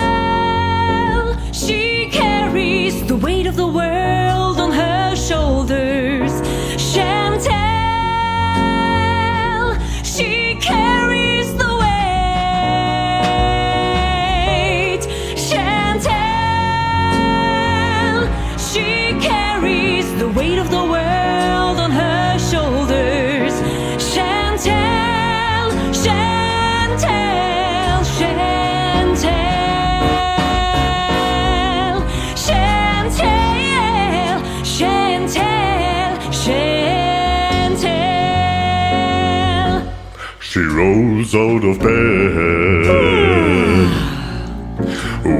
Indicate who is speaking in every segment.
Speaker 1: Chantal, she carries the weight of the world on her shoulders. Chantal, she carries the weight. Chantal, she carries the weight of the world on her shoulders. Chantal, Chantal, Chantal, Chantal, Chantal, Chantal.
Speaker 2: She rolls out of bed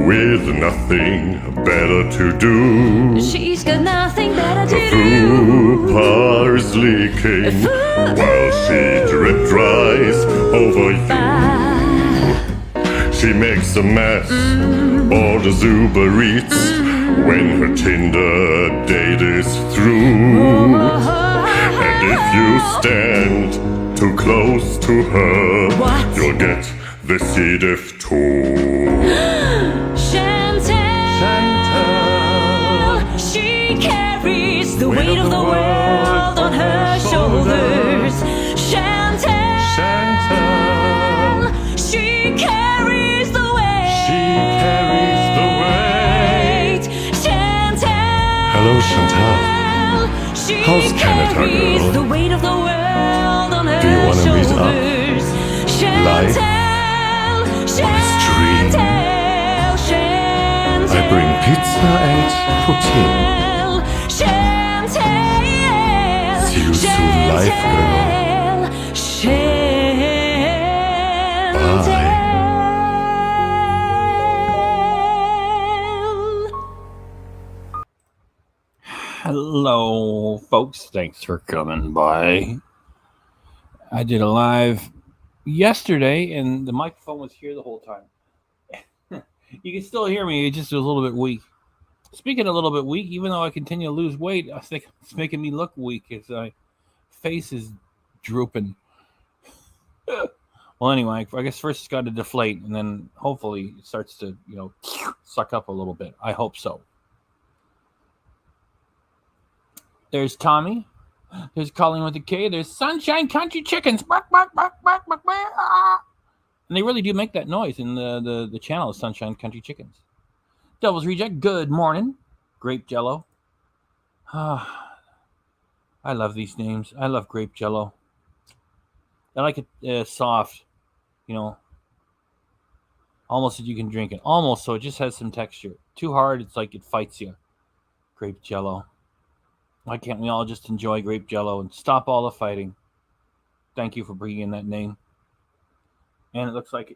Speaker 2: with nothing better to do.
Speaker 1: She's got nothing better to
Speaker 2: Her
Speaker 1: do.
Speaker 2: fupa is leaking while she drip dries over you. She makes a mess, orders Uber Eats when her Tinder date is through. And if you stand too close to her,
Speaker 1: What?
Speaker 2: you'll get the C. diff too.
Speaker 1: Chantal, she carries the weight of the world on her shoulders. Chantal, she carries the weight. Chantal,
Speaker 2: Hello, Chantal.
Speaker 1: she
Speaker 2: How's Canada,
Speaker 1: carries
Speaker 2: girl?
Speaker 1: the weight of the world on her
Speaker 2: Do you wanna meet up?
Speaker 1: shoulders.
Speaker 2: Life?
Speaker 1: Chantal,
Speaker 2: Or his dream?
Speaker 1: Chantal, Chantal.
Speaker 2: I bring pizza and poutine.
Speaker 1: Chantal,
Speaker 2: See you soon, life girl.
Speaker 3: Hello, folks. Thanks for coming by. I did a live yesterday, and the microphone was here the whole time. You can still hear me. It just was a little bit weak. Speaking a little bit weak, even though I continue to lose weight, I think it's making me look weak as my face is drooping. Well, anyway, I guess first it's got to deflate, and then hopefully it starts to, suck up a little bit. I hope so. There's Tommy. There's Colleen with a K. There's Sunshine Country Chickens. Bark, bark, bark, bark, bark, bark. And they really do make that noise in the channel, Sunshine Country Chickens. Devil's Reject, good morning. Grape Jello. I love these names. I love Grape Jello. I like it soft, almost that you can drink it. Almost so it just has some texture. Too hard, it's like it fights you. Grape Jello. Why can't we all just enjoy Grape Jello and stop all the fighting? Thank you for bringing in that name. And it looks like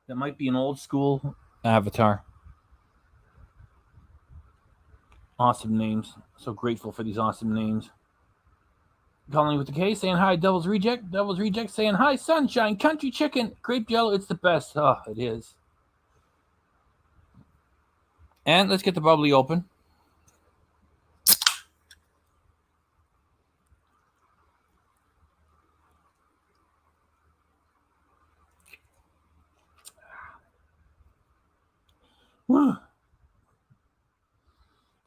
Speaker 3: that might be an old school avatar. Awesome names. So grateful for these awesome names. Calling with the K, saying hi, Devil's Reject. Devil's Reject saying hi, Sunshine Country Chicken. Grape Jello, it's the best. Oh, it is. And let's get the bubbly open.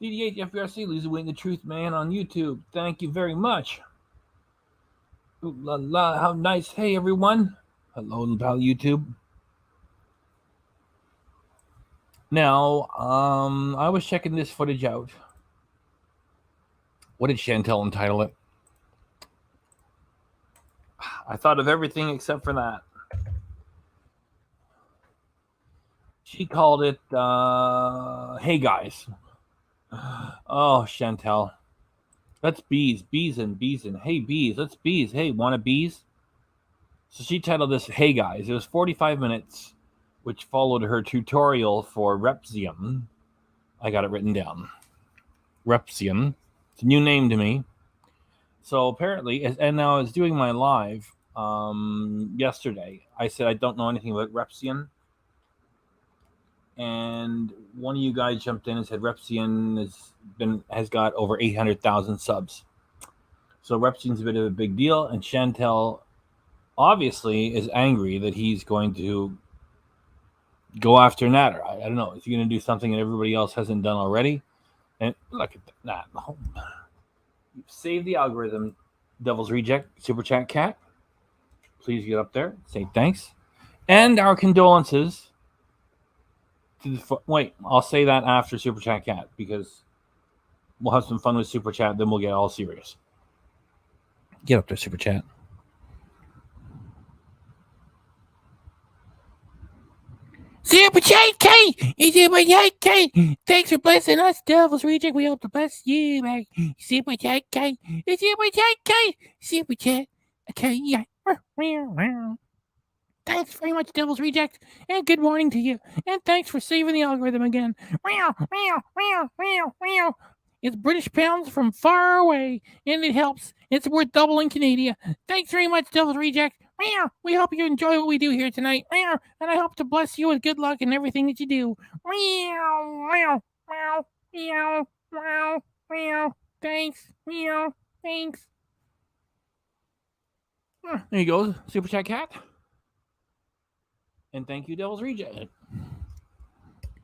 Speaker 3: DD8 FBRC, losing weight in the truth, man, on YouTube. Thank you very much. Ooh la la, how nice. Hey, everyone. Hello, pal YouTube. Now, I was checking this footage out. What did Chantal entitle it? I thought of everything except for that. She called it, Hey Guys. Oh, Chantal. Let's bees and hey bees, let's bees. Hey, wanna bees? So she titled this Hey Guys. It was 45 minutes, which followed her tutorial for Repzion. I got it written down. Repzion. It's a new name to me. So apparently, and now I was doing my live yesterday. I said I don't know anything about Repzion. and one of you guys jumped in and said Repzion has got over 800,000 subs. So Repzion's a bit of a big deal, and Chantal obviously is angry that he's going to go after Nader. I don't know. Is he going to do something that everybody else hasn't done already? And look at that. Save the algorithm, Devil's Reject, Super Chat Cat. Please get up there. Say thanks. And our condolences to the... Wait, I'll say that after Super Chat Cat, because we'll have some fun with Super Chat, then we'll get all serious. Get up there, Super Chat. Super Chat K! Super Chat K! Thanks for blessing us, Devil's Reject. We hope to bless you, man. Super Chat K! Super Chat K! Super Chat K! Yeah. Thanks very much, Devil's Reject, and good morning to you. And thanks for saving the algorithm again. It's British pounds from far away, and it helps. It's worth double in Canada. Thanks very much, Devil's Reject. We hope you enjoy what we do here tonight. And I hope to bless you with good luck in everything that you do. Thanks. Thanks. There you go, Super Chat Cat. And thank you, Devil's Reject.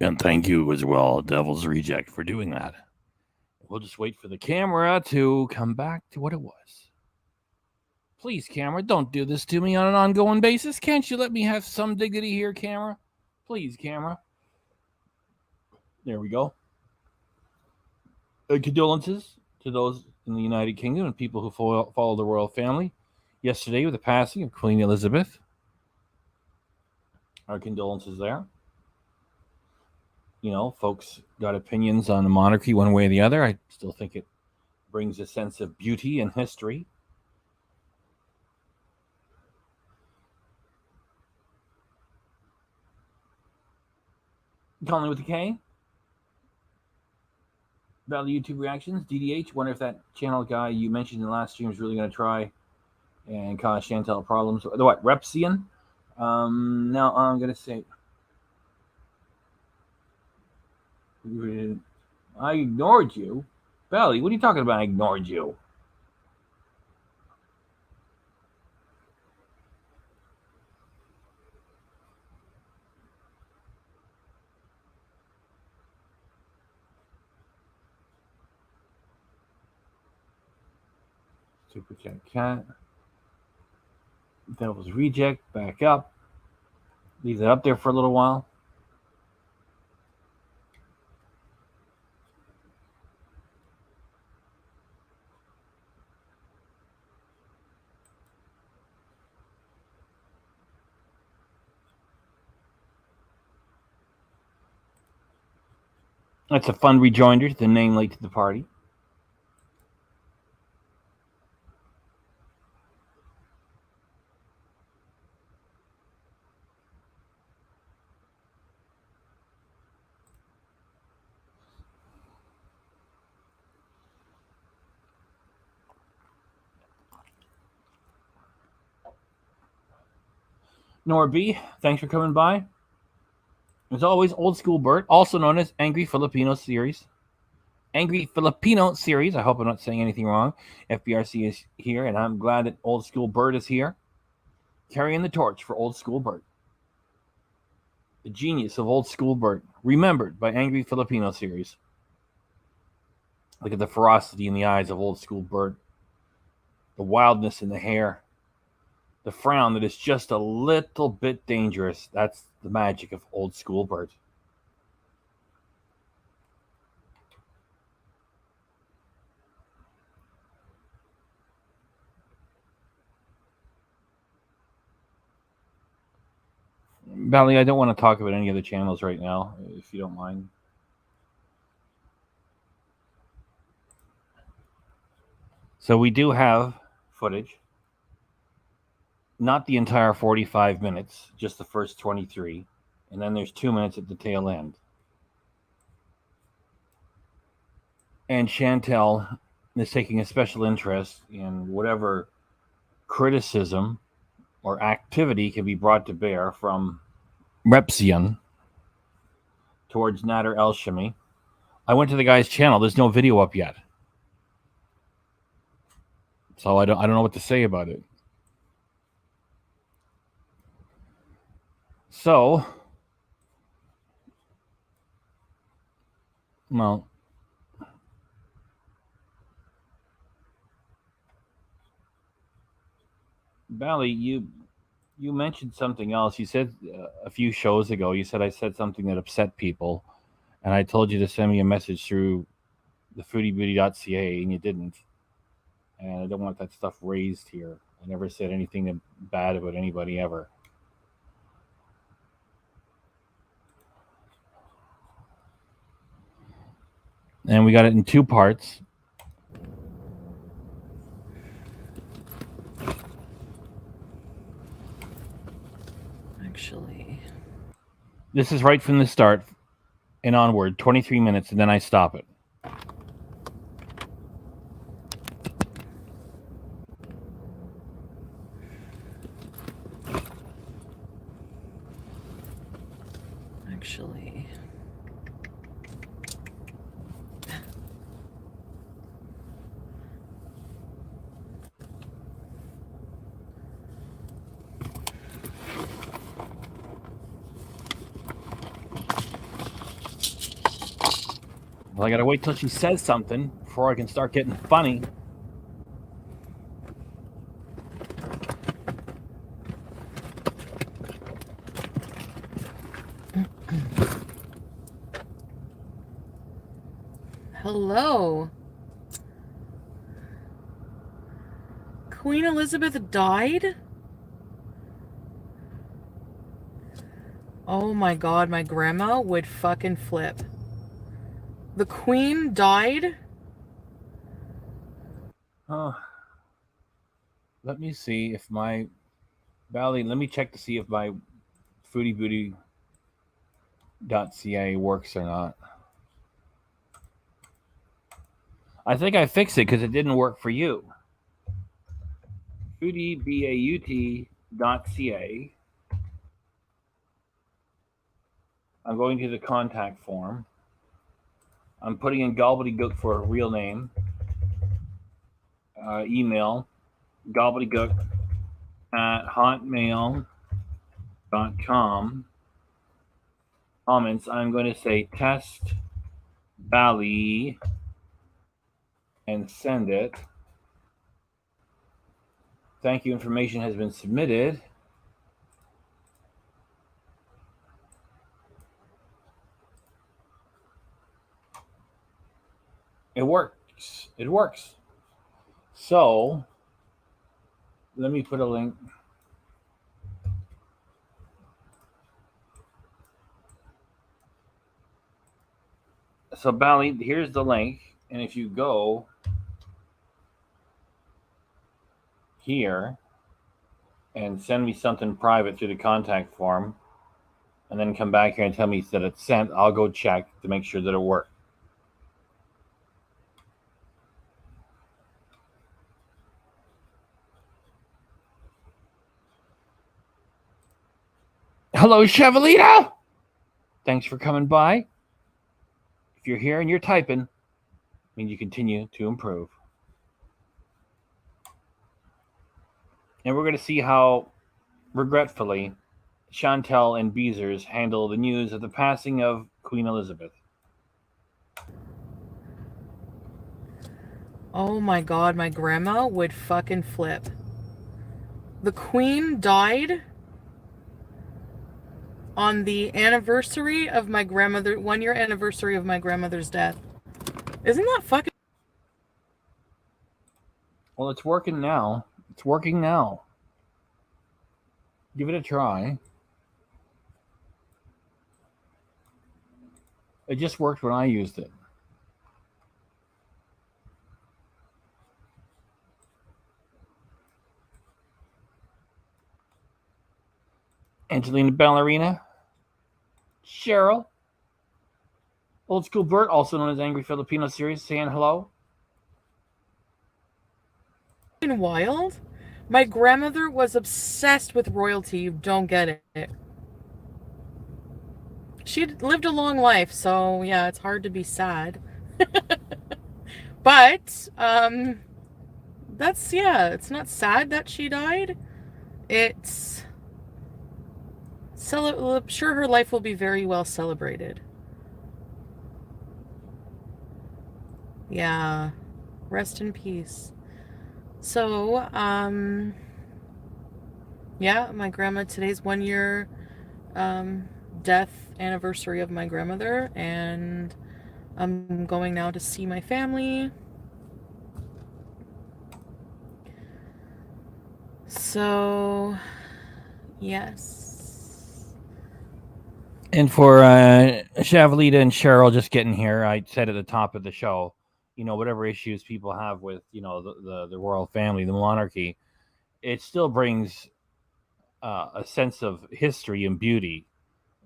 Speaker 3: And thank you as well, Devil's Reject, for doing that. We'll just wait for the camera to come back to what it was. Please, camera, don't do this to me on an ongoing basis. Can't you let me have some dignity here, camera? Please, camera. There we go. Condolences to those in the United Kingdom and people who follow the royal family. Yesterday, with the passing of Queen Elizabeth. Our condolences there. You know, folks got opinions on the monarchy one way or the other. I still think it brings a sense of beauty and history. Calling with the K. About the YouTube reactions. DDH, wonder if that channel guy you mentioned in the last stream is really going to try and cause Chantal problems. What, Repzion? Now I'm going to say... I ignored you? Belly, what are you talking about? I ignored you. Super Chat Cat. Devil's Reject. Back up. Leave that up there for a little while. That's a fun rejoinder to the name late to the party. Nora B, thanks for coming by. As always, Old School Bert, also known as Angry Filipino Series. Angry Filipino Series. I hope I'm not saying anything wrong. FBRC is here, and I'm glad that Old School Bert is here. Carrying the torch for Old School Bert. The genius of Old School Bert. Remembered by Angry Filipino Series. Look at the ferocity in the eyes of Old School Bert. The wildness in the hair. The frown that is just a little bit dangerous. That's the magic of Old School Bert. Bally, I don't want to talk about any other channels right now, if you don't mind. So we do have footage. Not the entire 45 minutes, just the first 23. And then there's 2 minutes at the tail end. And Chantal is taking a special interest in whatever criticism or activity can be brought to bear from Repzion towards Nader Elshamy. I went to the guy's channel. There's no video up yet. So I don't know what to say about it. So, well, Bally, you mentioned something else. You said a few shows ago, you said I said something that upset people, and I told you to send me a message through the foodiebeauty.ca, and you didn't. And I don't want that stuff raised here. I never said anything bad about anybody ever. And we got it in 2 parts.
Speaker 4: Actually,
Speaker 3: this is right from the start and onward, 23 minutes, and then I stop it. Well, I gotta wait till she says something before I can start getting funny.
Speaker 4: hello. Queen Elizabeth died? Oh my god, my grandma would fucking flip. The Queen died?
Speaker 3: Let me see if my Bally, let me check to see if my foodiebeauty.ca works or not. I think I fixed it because it didn't work for you. foodiebeauty.ca. I'm going to the contact form. I'm putting in gobbledygook for a real name. Email gobbledygook@hotmail.com. Comments, I'm going to say test Bally and send it. Thank you. Information has been submitted. It works. It works. So let me put a link. So Bally, here's the link. And if you go here and send me something private through the contact form, and then come back here and tell me that it's sent, I'll go check to make sure that it worked. Hello, Chevalita! Thanks for coming by. If you're here and you're typing, it means you continue to improve. And we're going to see how, regretfully, Chantal and Beezers handle the news of the passing of Queen Elizabeth.
Speaker 4: Oh my god, my grandma would fucking flip. The Queen died on the anniversary of my grandmother, 1-year anniversary of my grandmother's death. Isn't that fucking...
Speaker 3: Well, it's working now. It's working now. Give it a try. It just worked when I used it. Angelina Ballerina. Cheryl. Old School Bert, also known as Angry Filipino Series, saying hello.
Speaker 4: wild? My grandmother was obsessed with royalty. You don't get it. She'd lived a long life, so yeah, it's hard to be sad. But it's not sad that she died. It's I'm sure her life will be very well celebrated. Yeah, rest in peace. So, yeah, my grandma, today's 1 year death anniversary of my grandmother, and I'm going now to see my family. So, yes.
Speaker 3: And for Shavalita and Cheryl just getting here, I said at the top of the show, whatever issues people have with, the royal family, the monarchy, it still brings a sense of history and beauty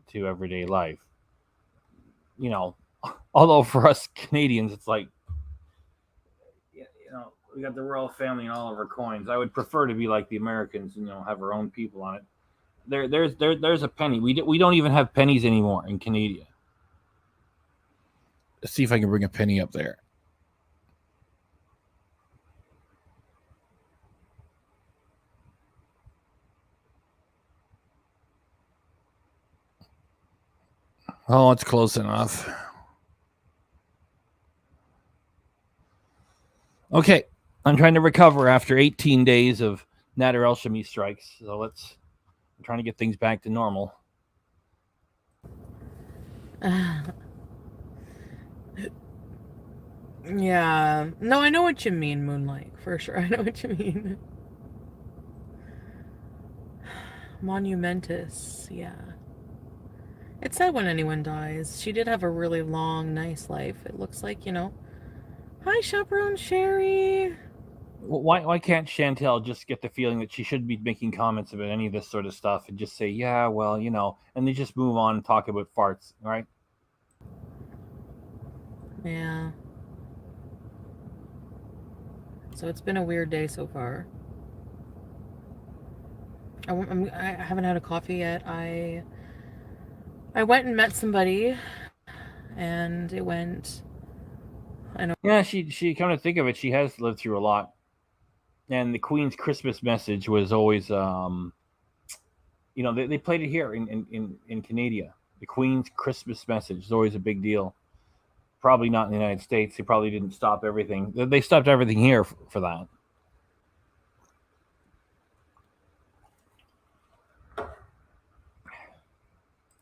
Speaker 3: to everyday life. Although for us Canadians, it's like, we got the royal family and all of our coins. I would prefer to be like the Americans, have our own people on it. There's a penny. We don't even have pennies anymore in Canada.
Speaker 5: Let's see if I can bring a penny up there. Oh, it's close enough.
Speaker 3: Okay, I'm trying to recover after 18 days of Nader Elshamy strikes. So I'm trying to get things back to normal.
Speaker 4: Yeah. No, I know what you mean, Moonlight. For sure. I know what you mean. Monumentous. Yeah. It's sad when anyone dies. She did have a really long, nice life. It looks like, Hi, Chaperone Sherry.
Speaker 3: Why can't Chantal just get the feeling that she shouldn't be making comments about any of this sort of stuff and just say, yeah, well, and they just move on and talk about farts, right?
Speaker 4: Yeah. So it's been a weird day so far. I haven't had a coffee yet. I went and met somebody, and it went. I know.
Speaker 3: Yeah, she come to think of it, she has lived through a lot. And the Queen's Christmas message was always, they played it here in Canada. The Queen's Christmas message is always a big deal. Probably not in the United States. They probably didn't stop everything. They stopped everything here for that.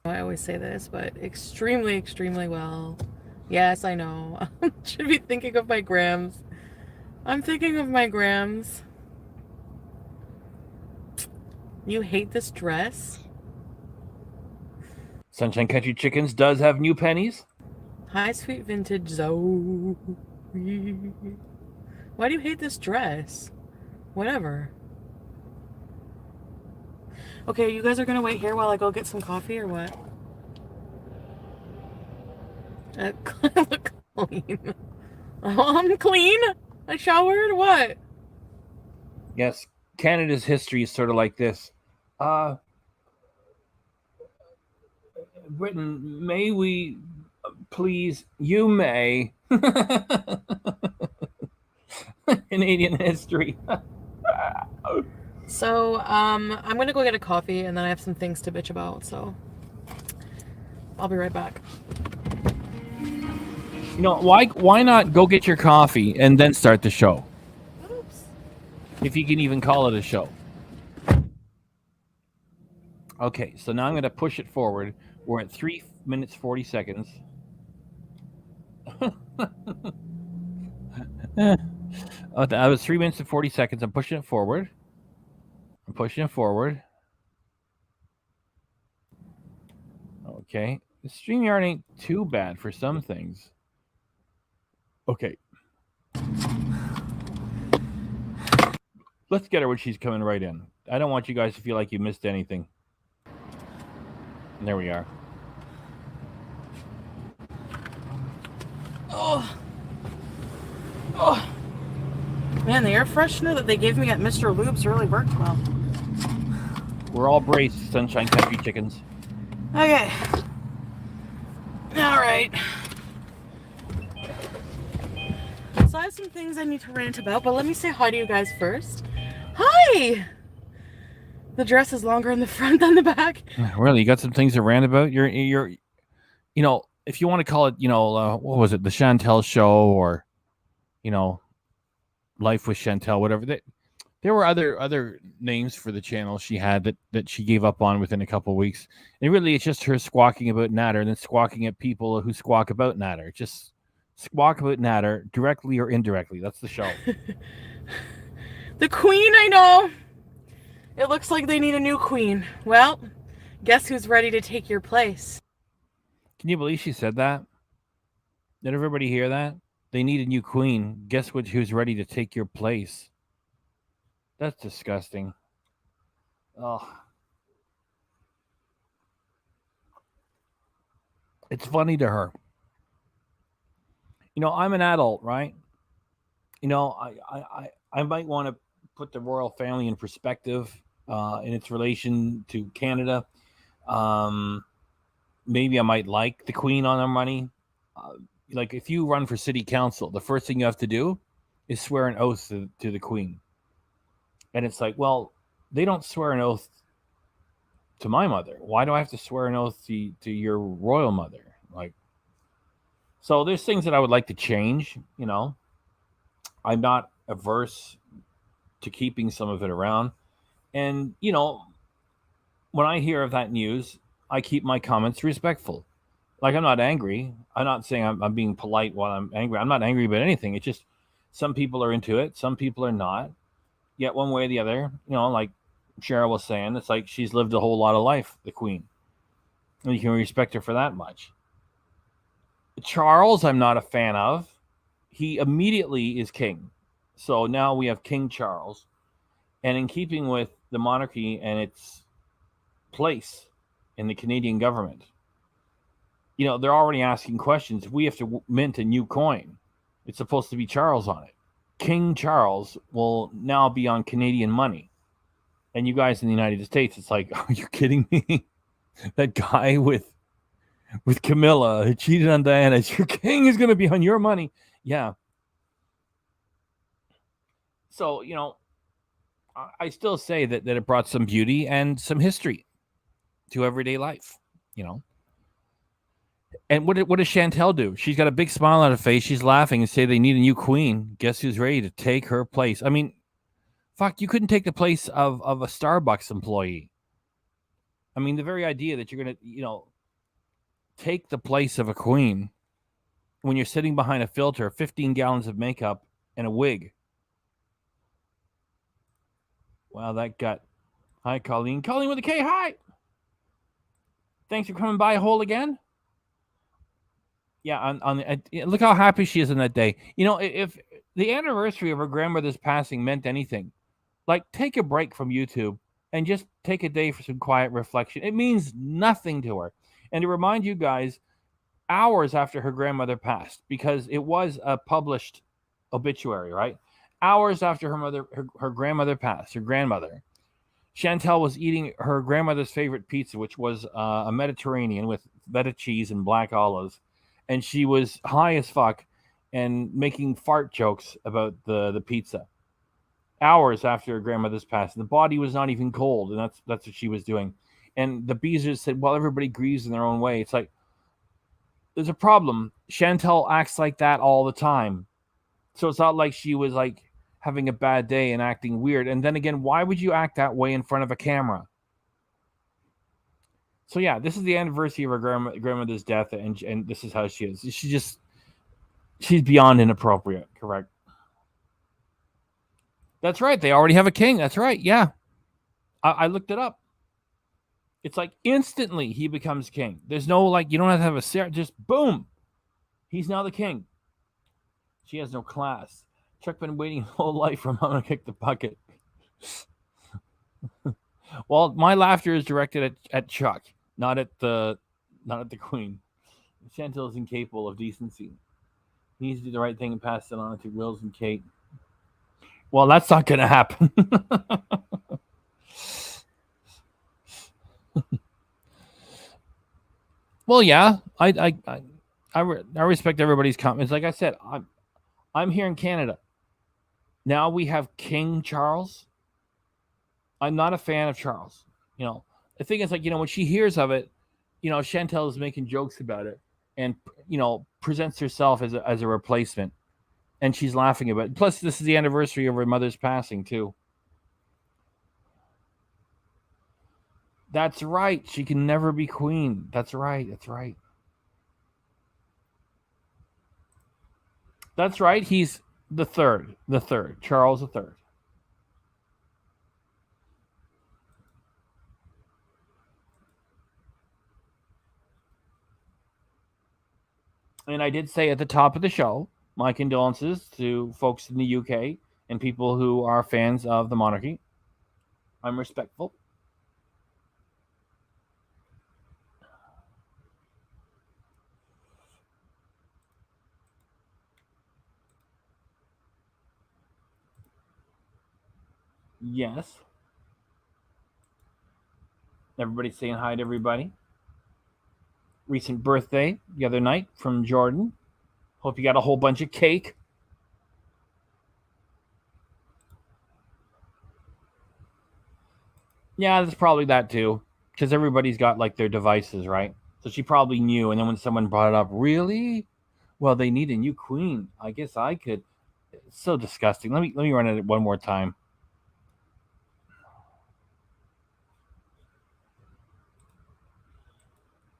Speaker 4: I always say this, but extremely, extremely well. Yes, I know. I should be thinking of my grams. I'm thinking of my grams. You hate this dress?
Speaker 3: Sunshine Country Chickens does have new pennies.
Speaker 4: Hi, sweet vintage Zoe. Why do you hate this dress? Whatever. Okay, you guys are gonna wait here while I go get some coffee or what? I look clean. Oh, I'm clean? I showered? What?
Speaker 3: Yes, Canada's history is sort of like this. Britain, may we please, you may. Canadian history.
Speaker 4: So, I'm gonna go get a coffee and then I have some things to bitch about, so I'll be right back.
Speaker 3: Why not go get your coffee and then start the show?
Speaker 4: Oops.
Speaker 3: If you can even call it a show. Okay, so now I'm going to push it forward. We're at 3 minutes 40 seconds. That was 3 minutes and 40 seconds. I'm pushing it forward. Okay. The StreamYard ain't too bad for some things. Okay. Let's get her when she's coming right in. I don't want you guys to feel like you missed anything. And there we are.
Speaker 4: Oh, man, the air freshener that they gave me at Mr. Lube's really worked well.
Speaker 3: We're all braced, Sunshine Country Chickens.
Speaker 4: Okay. right. So I have some things I need to rant about, but let me say hi to you guys first. Hi! The dress is longer in the front than the back.
Speaker 5: Really, you got some things to rant about? You're, you know, if you want to call it, what was it, the Chantal show, or, Life with Chantal, whatever. There were other names for the channel she had that she gave up on within a couple of weeks. And really, it's just her squawking about Nader and then squawking at people who squawk about Nader. Just squawk about Nader directly or indirectly. That's the show.
Speaker 4: The queen, I know. It looks like they need a new queen. Well, guess who's ready to take your place?
Speaker 5: Can you believe she said that? Did everybody hear that? They need a new queen. Guess who's ready to take your place? That's disgusting. Oh. It's funny to her. I'm an adult, right? I might want to put the royal family in perspective in its relation to Canada. Maybe I might like the Queen on our money. Like if you run for city council, the first thing you have to do is swear an oath to the Queen. And it's like, well, they don't swear an oath to my mother. Why do I have to swear an oath to your royal mother? Like, so there's things that I would like to change. I'm not averse to keeping some of it around. And, when I hear of that news, I keep my comments respectful. Like, I'm not angry. I'm not saying I'm being polite while I'm angry. I'm not angry about anything. It's just some people are into it. Some people are not. Yet one way or the other, like Cheryl was saying, it's like she's lived a whole lot of life, the Queen. And you can respect her for that much. Charles, I'm not a fan of. He immediately is king. So now we have King Charles. And in keeping with the monarchy and its place in the Canadian government, they're already asking questions. We have to mint a new coin. It's supposed to be Charles on it. King Charles will now be on Canadian money. And you guys in the United States, it's like, are you kidding me? That guy with Camilla who cheated on Diana, your king is going to be on your money. Yeah. So, I still say that it brought some beauty and some history to everyday life, And what does Chantal do? She's got a big smile on her face. She's laughing and say they need a new queen. Guess who's ready to take her place? I mean, fuck, you couldn't take the place of a Starbucks employee. I mean, the very idea that you're going to, take the place of a queen when you're sitting behind a filter, 15 gallons of makeup, and a wig. Wow, that got... Hi, Colleen. Colleen with a K, hi! Thanks for coming by, Hole, again. Yeah, look how happy she is on that day. If the anniversary of her grandmother's passing meant anything, like, take a break from YouTube and just take a day for some quiet reflection. It means nothing to her. And to remind you guys, hours after her grandmother passed, because it was a published obituary, right? Hours after her grandmother passed, her grandmother, Chantal was eating her grandmother's favorite pizza, which was a Mediterranean with feta cheese and black olives. And she was high as fuck and making fart jokes about the pizza. Hours after her grandmother's passing, the body was not even cold, and that's what she was doing. And the Beezers said, well, everybody grieves in their own way. It's like, there's a problem. Chantal acts like that all the time. So it's not like she was like having a bad day and acting weird. And then again, why would you act that way in front of a camera? So yeah, this is the anniversary of her grandmother's death, and this is how she is. She's beyond inappropriate, correct? That's right. They already have a king. That's right. Yeah. I looked it up. It's like instantly he becomes king. There's no like, you don't have to have a ceremony. Just boom. He's now the king. She has no class. Chuck been waiting his whole life for mom to kick the bucket. Well, my laughter is directed at Chuck, not at the Queen. Chantal is incapable of decency. He needs to do the right thing and pass it on to Wills and Kate. Well, that's not going to happen. Well, yeah, I I respect everybody's comments. Like I said, I'm here in Canada. Now we have King Charles. I'm not a fan of Charles. The thing is, like, when she hears of it, Chantal is making jokes about it and, presents herself as a replacement. And she's laughing about it. Plus, this is the anniversary of her mother's passing, too. That's right. She can never be queen. That's right. That's right. That's right. He's the third. Charles the third. And I did say at the top of the show, my condolences to folks in the UK and people who are fans of the monarchy. I'm respectful. Yes. Everybody's saying hi to everybody. Recent birthday the other night from Jordan. Hope you got a whole bunch of cake. Yeah, that's probably that too. Because everybody's got like their devices, right? So she probably knew. And then when someone brought it up, really? Well, they need a new queen. I guess I could. It's so disgusting. Let me run it one more time.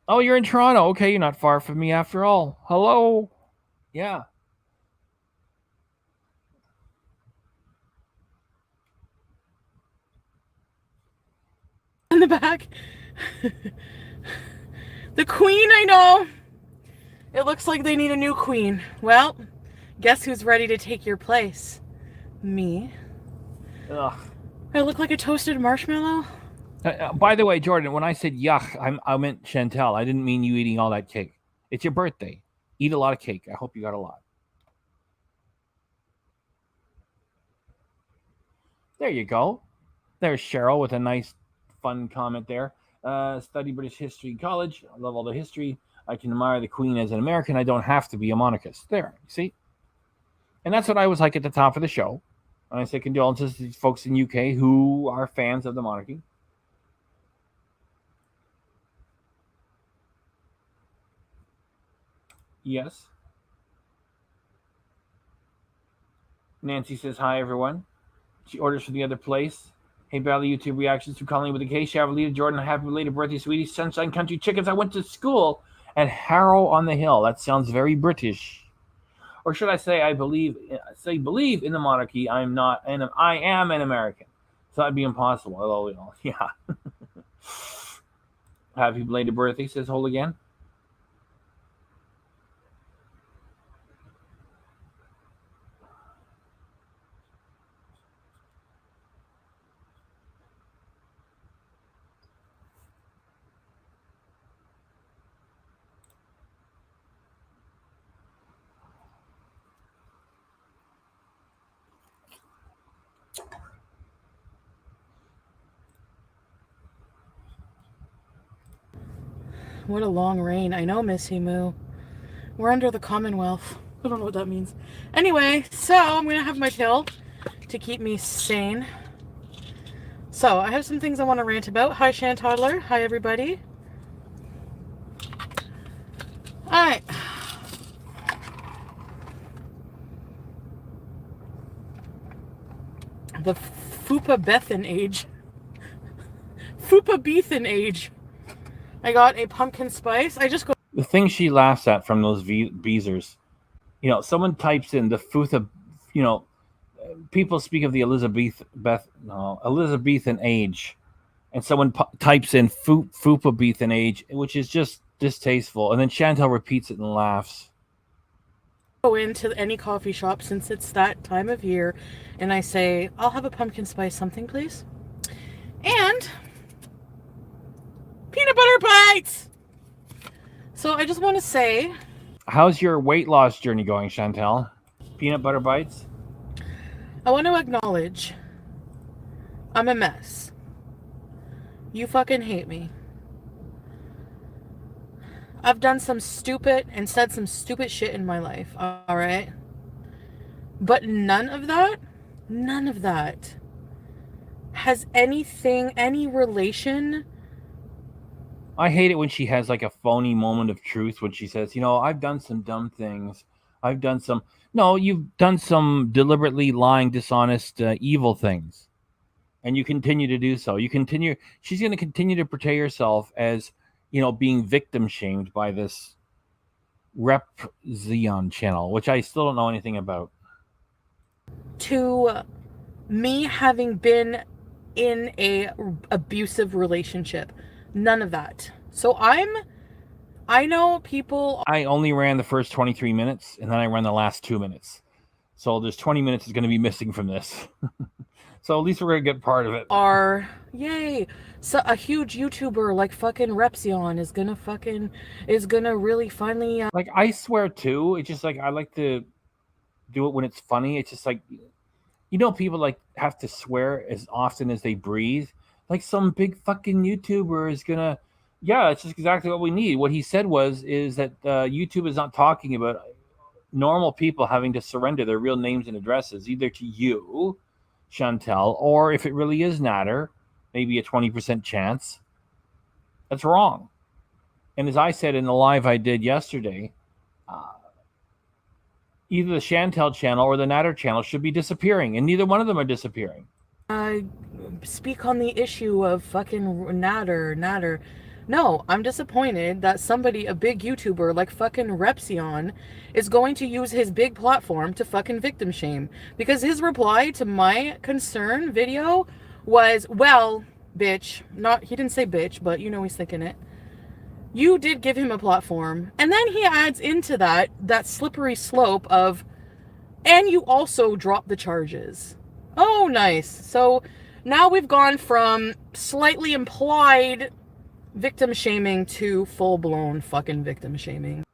Speaker 5: Oh, you're in Toronto. Okay, you're not far from me after all. Hello. Yeah.
Speaker 4: In the back. The queen, I know. It looks like they need a new queen. Well, guess who's ready to take your place? Me.
Speaker 5: Ugh.
Speaker 4: I look like a toasted marshmallow.
Speaker 5: By the way, Jordan, when I said yuck, I meant Chantal. I didn't mean you eating all that cake. It's your birthday. Eat a lot of cake. I hope you got a lot. There you go. There's Cheryl with a nice, fun comment there. Study British history in college. I love all the history. I can admire the Queen as an American. I don't have to be a monarchist. There, you see? And that's what I was like at the top of the show. And I say condolences to folks in UK who are fans of the monarchy. Yes. Nancy says, hi, everyone. She orders from the other place. Hey, Valley YouTube reactions to calling with a K. Chevalita Jordan, happy belated birthday, sweetie. Sunshine Country Chickens. I went to school at Harrow on the Hill. That sounds very British. Or should I say, believe in the monarchy. I am an American. So that'd be impossible. Although, yeah. Happy belated birthday, says Hold again.
Speaker 4: What a long reign. I know, Missy Moo. We're under the Commonwealth. I don't know what that means. Anyway, so I'm going to have my pill to keep me sane. So I have some things I want to rant about. Hi, Chantal. Hi, everybody. Alright. The Fupa Bethan age. Fupa Bethan age. I got a pumpkin spice. I just go.
Speaker 5: The thing she laughs at from those Beezers, someone types in the Futha, people speak of the Elizabethan age, and someone types in Fupa age, which is just distasteful. And then Chantal repeats it and laughs.
Speaker 4: Go into any coffee shop since it's that time of year, and I say, I'll have a pumpkin spice something, please. And peanut butter bites. So I just want to say,
Speaker 5: how's your weight loss journey going, Chantal? Peanut butter bites?
Speaker 4: I want to acknowledge I'm a mess. You fucking hate me. I've done some stupid and said some stupid shit in my life, all right? But none of that has anything, any relation.
Speaker 5: I hate it when she has like a phony moment of truth when she says, I've done some dumb things. I've done some. No, you've done some deliberately lying, dishonest, evil things. And you continue to do so. She's going to continue to portray herself as, being victim shamed by this Repzion channel, which I still don't know anything about.
Speaker 4: To me having been in a abusive relationship. None of that. So I know people.
Speaker 5: I only ran the first 23 minutes and then I ran the last 2 minutes. So there's 20 minutes is going to be missing from this. So at least we're going to get part of it.
Speaker 4: Yay. So a huge YouTuber like fucking Repzion is gonna really finally.
Speaker 5: Like, I swear too. It's just like, I like to do it when it's funny. It's just like, people like have to swear as often as they breathe. Like some big fucking YouTuber is gonna, yeah, it's just exactly what we need. What he said is that YouTube is not talking about normal people having to surrender their real names and addresses, either to you, Chantal, or if it really is Nader, maybe a 20% chance. That's wrong. And as I said in the live I did yesterday, either the Chantal channel or the Nader channel should be disappearing, and neither one of them are disappearing.
Speaker 4: Speak on the issue of fucking Nader. No, I'm disappointed that somebody, a big YouTuber like fucking Repzion, is going to use his big platform to fucking victim shame. Because his reply to my concern video was, well, bitch. He didn't say bitch, but he's thinking it. You did give him a platform. And then he adds into that slippery slope of, and you also dropped the charges. Oh, nice. So now we've gone from slightly implied victim shaming to full-blown fucking victim shaming.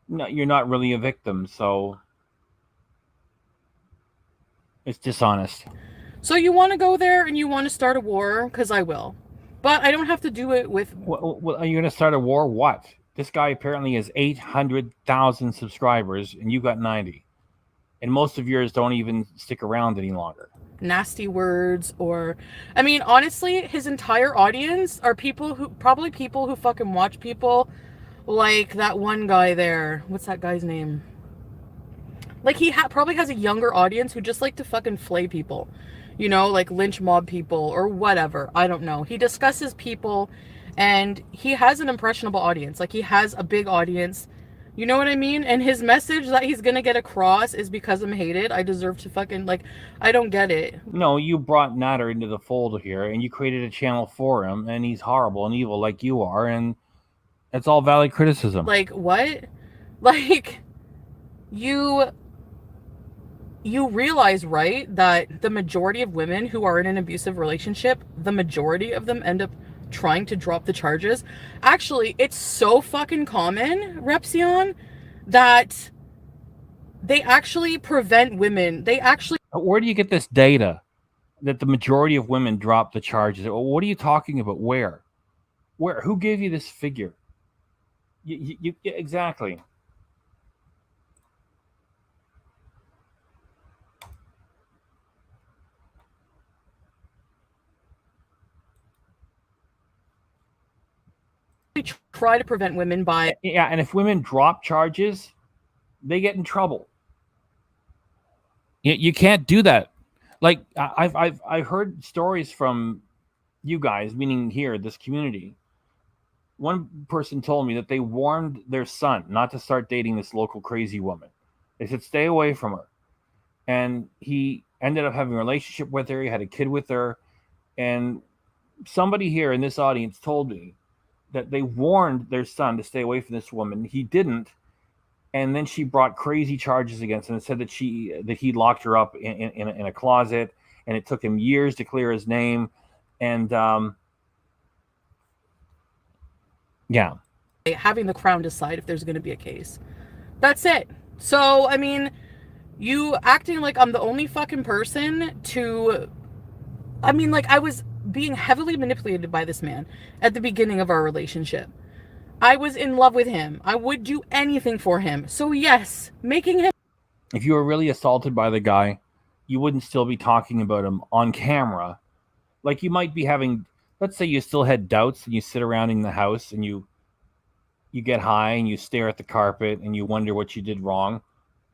Speaker 5: No, you're not really a victim, so it's dishonest.
Speaker 4: So you want to go there and you want to start a war? Because I will. But I don't have to do it with...
Speaker 5: Well, are you going to start a war? What? This guy apparently has 800,000 subscribers, and you got 90. And most of yours don't even stick around any longer.
Speaker 4: Nasty words or... I mean, honestly, his entire audience are people who fucking watch people like that one guy there. What's that guy's name? Like, he probably has a younger audience who just like to fucking flay people. Like lynch mob people or whatever. I don't know. He discusses people and he has an impressionable audience. Like, he has a big audience. You know what I mean? And his message that he's gonna get across is because I'm hated, I deserve to fucking, like, I don't get it.
Speaker 5: No, you brought Nader into the fold here and you created a channel for him, and he's horrible and evil like you are, and it's all valid criticism.
Speaker 4: Like, what? Like, you realize, right, that the majority of women who are in an abusive relationship, the majority of them end up trying to drop the charges. Actually, it's so fucking common, Repzion, that they actually prevent women.
Speaker 5: Where do you get this data that the majority of women drop the charges? What are you talking about? Where? Who gave you this figure? You exactly.
Speaker 4: Try to prevent women by...
Speaker 5: Yeah, and if women drop charges, they get in trouble. You can't do that. Like, I've heard stories from you guys, meaning here, this community. One person told me that they warned their son not to start dating this local crazy woman. They said, stay away from her. And he ended up having a relationship with her. He had a kid with her. And somebody here in this audience told me that they warned their son to stay away from this woman. He didn't. And then she brought crazy charges against him and said that he locked her up in a closet, and it took him years to clear his name. And yeah.
Speaker 4: Having the Crown decide if there's going to be a case. That's it. So, I mean, you acting like I'm the only fucking person to... I mean, like, I was being heavily manipulated by this man at the beginning of our relationship. I was in love with him. I would do anything for him. So yes, making him...
Speaker 5: If you were really assaulted by the guy, you wouldn't still be talking about him on camera. Like you might be having, let's say you still had doubts and you sit around in the house and you get high and you stare at the carpet and you wonder what you did wrong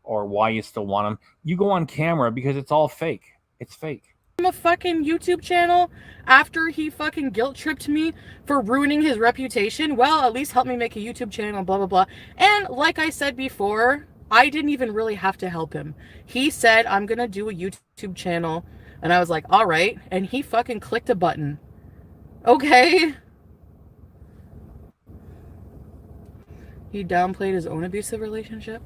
Speaker 5: or why you still want him. You go on camera because it's all fake. It's fake.
Speaker 4: A fucking YouTube channel after he fucking guilt tripped me for ruining his reputation. Well, at least help me make a YouTube channel, blah, blah, blah. And like I said before, I didn't even really have to help him. He said, I'm going to do a YouTube channel. And I was like, all right. And he fucking clicked a button. Okay. He downplayed his own abusive relationship.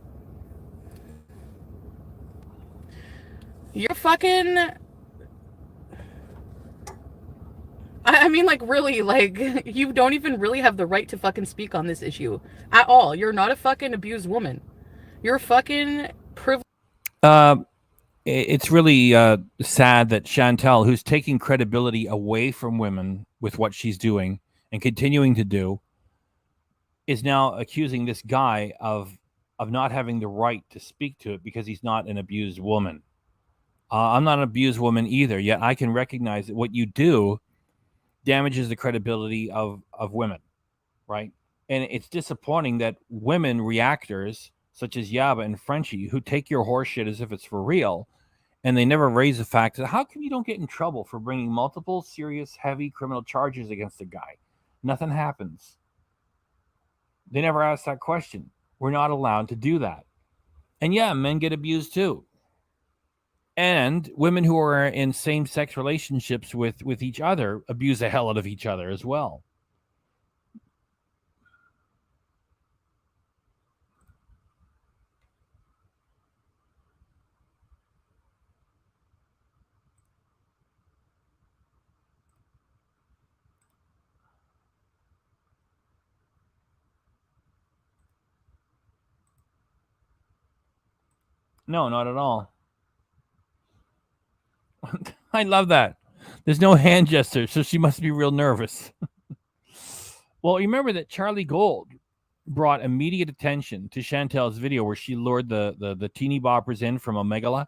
Speaker 4: You're fucking... I mean, like, really, like, you don't even really have the right to fucking speak on this issue at all. You're not a fucking abused woman. You're fucking privileged.
Speaker 5: It's really sad that Chantal, who's taking credibility away from women with what she's doing and continuing to do, is now accusing this guy of not having the right to speak to it because he's not an abused woman. I'm not an abused woman either, yet I can recognize that what you do damages the credibility of women, right? And it's disappointing that women reactors such as Yaba and Frenchie, who take your horseshit as if it's for real, and they never raise the fact that how come you don't get in trouble for bringing multiple serious, heavy criminal charges against a guy? Nothing happens. They never ask that question. We're not allowed to do that. And yeah, men get abused too. And women who are in same-sex relationships with each other abuse the hell out of each other as well. No, not at all. I love that. There's no hand gesture, so she must be real nervous. Well, you remember that Charlie Gold brought immediate attention to Chantal's video where she lured the teeny boppers in from Omegala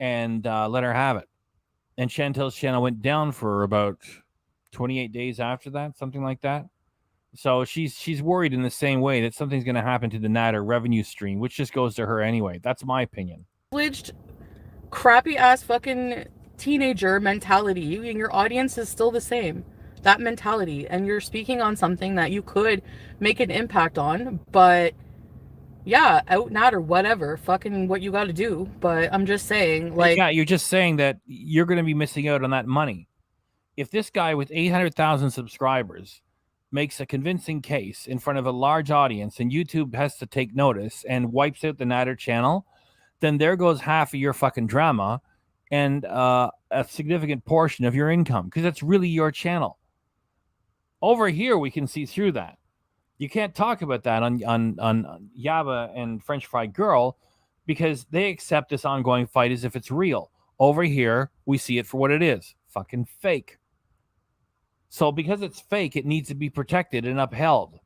Speaker 5: and let her have it. And Chantal's channel went down for about 28 days after that, something like that. So she's worried in the same way that something's going to happen to the Nader revenue stream, which just goes to her anyway. That's my opinion.
Speaker 4: Crappy ass fucking teenager mentality, and your audience is still the same. That mentality, and you're speaking on something that you could make an impact on, but yeah, out Nader, whatever, fucking what you got to do. But I'm just saying, like,
Speaker 5: yeah, you're just saying that you're going to be missing out on that money. If this guy with 800,000 subscribers makes a convincing case in front of a large audience and YouTube has to take notice and wipes out the Nader channel, then there goes half of your fucking drama and a significant portion of your income, because that's really your channel. Over here, we can see through that. You can't talk about that on Yaba and French Fry Girl because they accept this ongoing fight as if it's real. Over here, we see it for what it is. Fucking fake. So because it's fake, it needs to be protected and upheld.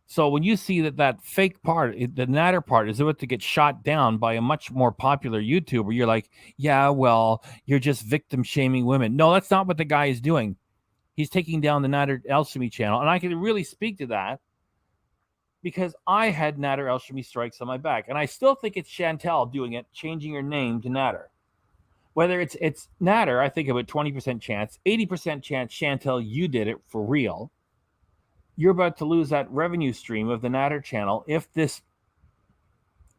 Speaker 5: So when you see that fake part, the Nader part, is about to get shot down by a much more popular YouTuber, you're like, yeah, well, you're just victim shaming women. No, that's not what the guy is doing. He's taking down the Nader Elshamy channel. And I can really speak to that because I had Nader Elshamy strikes on my back. And I still think it's Chantal doing it, changing her name to Nader. Whether it's Nader, I think about 20% chance, 80% chance, Chantal, you did it for real. You're about to lose that revenue stream of the Nader channel if this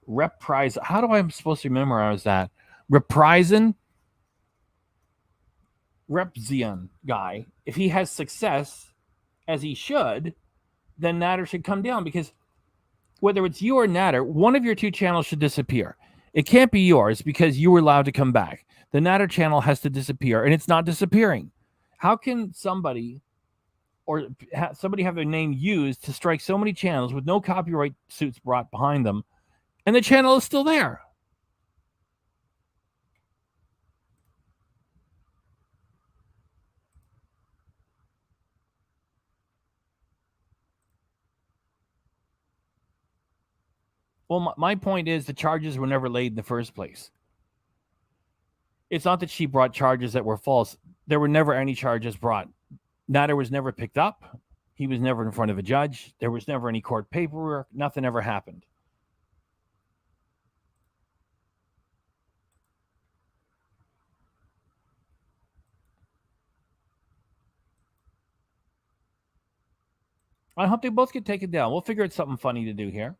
Speaker 5: Repzion, how do I supposed to memorize that? Repzion guy, if he has success, as he should, then Nader should come down, because whether it's you or Nader, one of your two channels should disappear. It can't be yours because you were allowed to come back. The Nader channel has to disappear, and it's not disappearing. How can somebody have their name used to strike so many channels with no copyright suits brought behind them, and the channel is still there? Well, my point is the charges were never laid in the first place. It's not that she brought charges that were false. There were never any charges brought. Nader was never picked up. He was never in front of a judge. There was never any court paperwork. Nothing ever happened. I hope they both get taken down. We'll figure out something funny to do here.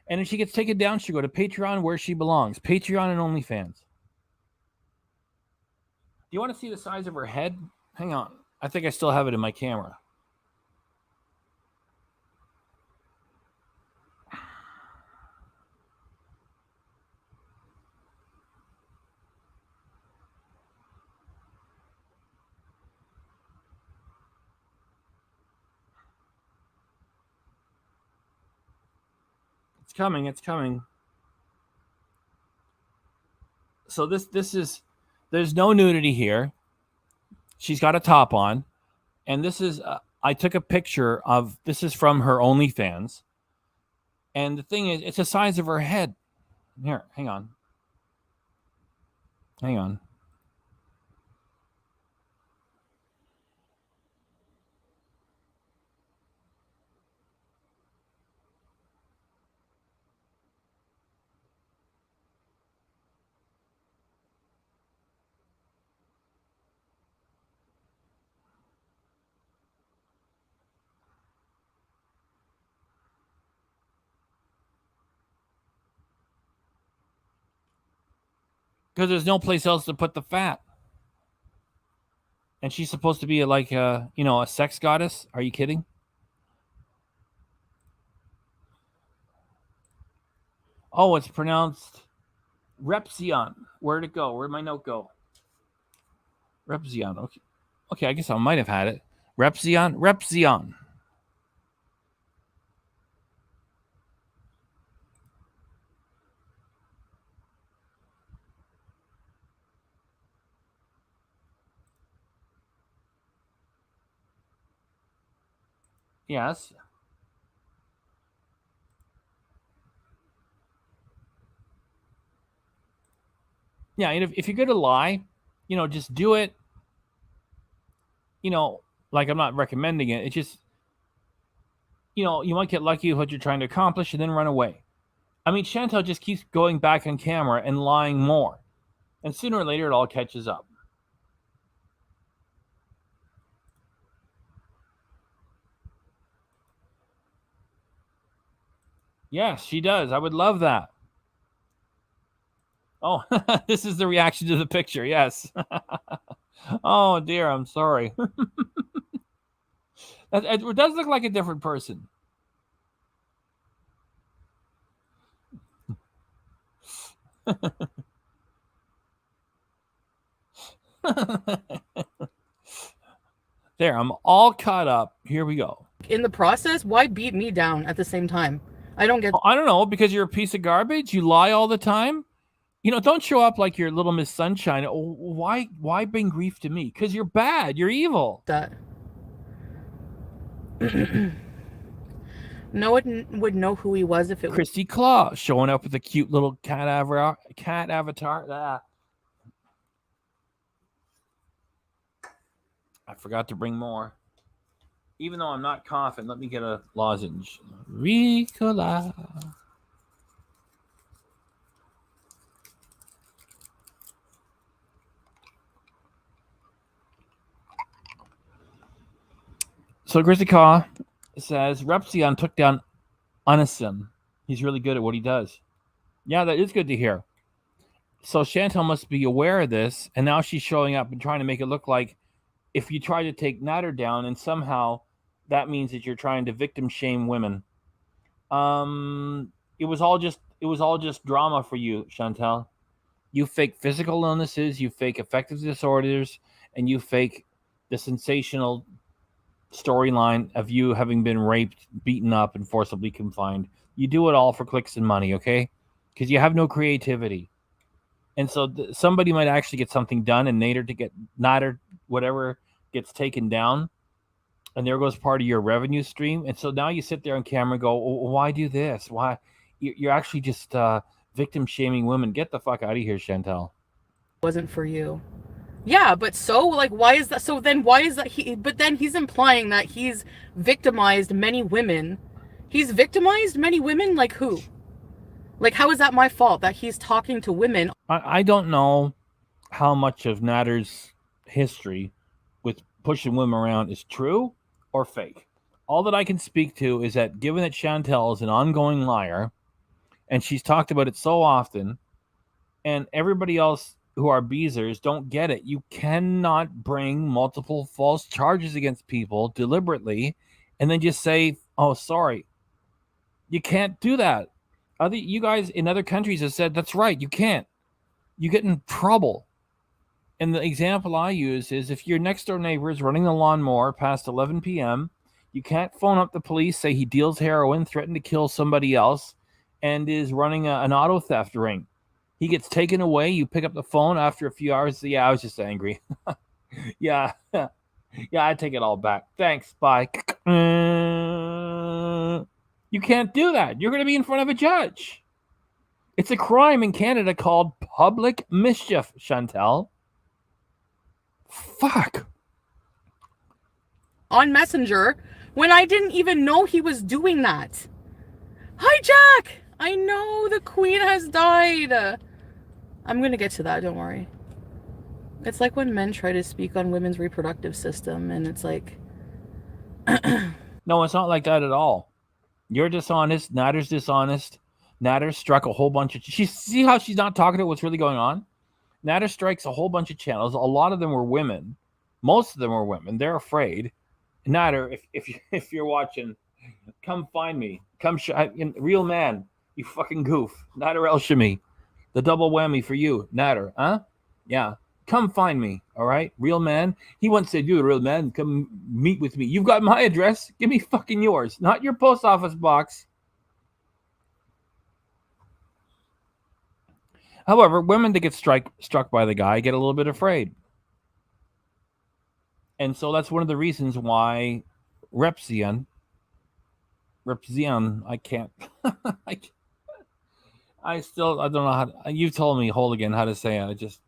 Speaker 5: And if she gets taken down, she'll go to Patreon where she belongs. Patreon and OnlyFans. Do you want to see the size of her head? Hang on. I think I still have it in my camera. It's coming. It's coming. So this is, there's no nudity here. She's got a top on. And this is, I took a picture of, this is from her OnlyFans. And the thing is, it's the size of her head. Here, hang on. Hang on. Because there's no place else to put the fat. And she's supposed to be like a, you know, a sex goddess. Are you kidding? Oh, it's pronounced Repzion. Where'd it go? Where'd my note go? Repzion. Okay. Okay, I guess I might have had it. Repzion. Repzion. Yes. Yeah, and if you're going to lie, you know, just do it. You know, like I'm not recommending it. It's just, you know, you might get lucky with what you're trying to accomplish and then run away. I mean, Chantal just keeps going back on camera and lying more. And sooner or later, it all catches up. Yes, she does. I would love that. Oh, this is the reaction to the picture. Yes. Oh, dear. I'm sorry. It does look like a different person. There, I'm all caught up. Here we go.
Speaker 4: In the process, why beat me down at the same time? I don't get.
Speaker 5: I don't know, because you're a piece of garbage. You lie all the time. You know, don't show up like you're Little Miss Sunshine. Why bring grief to me? Because you're bad. You're evil.
Speaker 4: That. No one would know who he was if it was
Speaker 5: Christy Claw showing up with a cute little cat avatar. I forgot to bring more. Even though I'm not coughing, let me get a lozenge. Ricola. So Christy Claw says Repzion took down Anasim. He's really good at what he does. Yeah, that is good to hear. So Chantal must be aware of this, and now she's showing up and trying to make it look like if you try to take Nader down, and somehow that means that you're trying to victim shame women. It was all just drama for you, Chantal. You fake physical illnesses, you fake affective disorders, and you fake the sensational storyline of you having been raped, beaten up, and forcibly confined. You do it all for clicks and money, okay? Because you have no creativity. And so somebody might actually get something done, and Nader, whatever, gets taken down, and there goes part of your revenue stream. And so now you sit there on camera and go, why do this? Why? you're actually just victim shaming women. Get the fuck out of here, Chantal.
Speaker 4: Wasn't for you. Yeah, but so, like, why is that? So then why is that but then he's implying that he's victimized many women. He's victimized many women? Like who? Like, how is that my fault that he's talking to women?
Speaker 5: I don't know how much of Nader's history with pushing women around is true or fake. All that I can speak to is that given that Chantal is an ongoing liar, and she's talked about it so often, and everybody else who are beezers don't get it. You cannot bring multiple false charges against people deliberately and then just say, oh, sorry. You can't do that. You guys in other countries have said, that's right, you can't. You get in trouble. And the example I use is if your next door neighbor is running the lawnmower past 11 p.m., you can't phone up the police, say he deals heroin, threaten to kill somebody else, and is running an auto theft ring. He gets taken away. You pick up the phone after a few hours. Yeah, I was just angry. yeah, I take it all back. Thanks. Bye. You can't do that. You're going to be in front of a judge. It's a crime in Canada called public mischief, Chantal. Fuck.
Speaker 4: On Messenger when I didn't even know he was doing that. Hi, Jack. I know the queen has died. I'm going to get to that, don't worry. It's like when men try to speak on women's reproductive system, and it's like...
Speaker 5: No, it's not like that at all. You're dishonest. Nader's dishonest. Nader struck a whole bunch of... See how she's not talking about what's really going on? Nader strikes a whole bunch of channels. A lot of them were women. Most of them were women. They're afraid. Nader, if you're watching, come find me. Come, real man, you fucking goof. Nader Elshamy. The double whammy for you, Nader, huh? Yeah. Come find me, all right? Real man. He once said, you're a real man. Come meet with me. You've got my address. Give me fucking yours, not your post office box. However, women that get struck by the guy get a little bit afraid. And so that's one of the reasons why Repzion, I can't. I don't know how you told me Hooligan how to say it.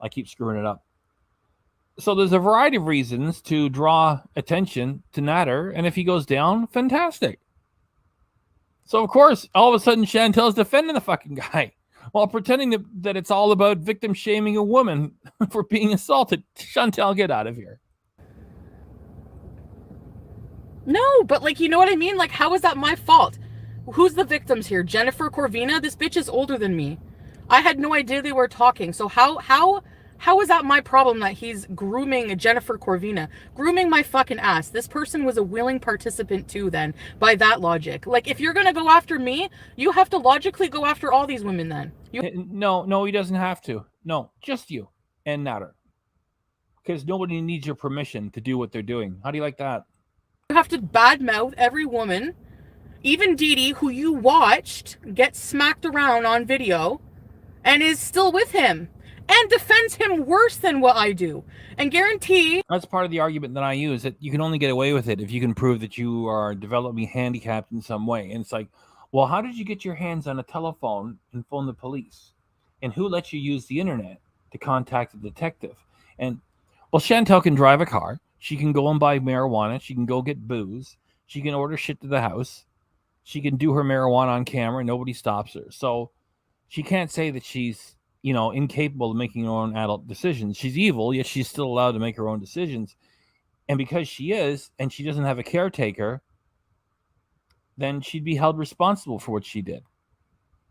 Speaker 5: I keep screwing it up. So there's a variety of reasons to draw attention to Nader, and if he goes down, fantastic. So of course, all of a sudden Chantal's defending the fucking guy while pretending that it's all about victim shaming a woman for being assaulted. Chantal, get out of here.
Speaker 4: No, but like, you know what I mean? Like, how is that my fault? Who's the victims here? Jennifer Corvina? This bitch is older than me. I had no idea they were talking. So how is that my problem that he's grooming Jennifer Corvina? Grooming my fucking ass. This person was a willing participant too then, by that logic. Like, if you're going to go after me, you have to logically go after all these women then.
Speaker 5: No, he doesn't have to. No, just you and Nader. Because nobody needs your permission to do what they're doing. How do you like that?
Speaker 4: You have to badmouth every woman, even Dee Dee, who you watched get smacked around on video and is still with him and defends him worse than what I do. And guarantee...
Speaker 5: That's part of the argument that I use, that you can only get away with it if you can prove that you are developmentally handicapped in some way. And it's like, well, how did you get your hands on a telephone and phone the police? And who let you use the internet to contact a detective? And, well, Chantal can drive a car. She can go and buy marijuana. She can go get booze. She can order shit to the house. She can do her marijuana on camera. Nobody stops her. So she can't say that she's, incapable of making her own adult decisions. She's evil, yet she's still allowed to make her own decisions. And because she is, and she doesn't have a caretaker, then she'd be held responsible for what she did.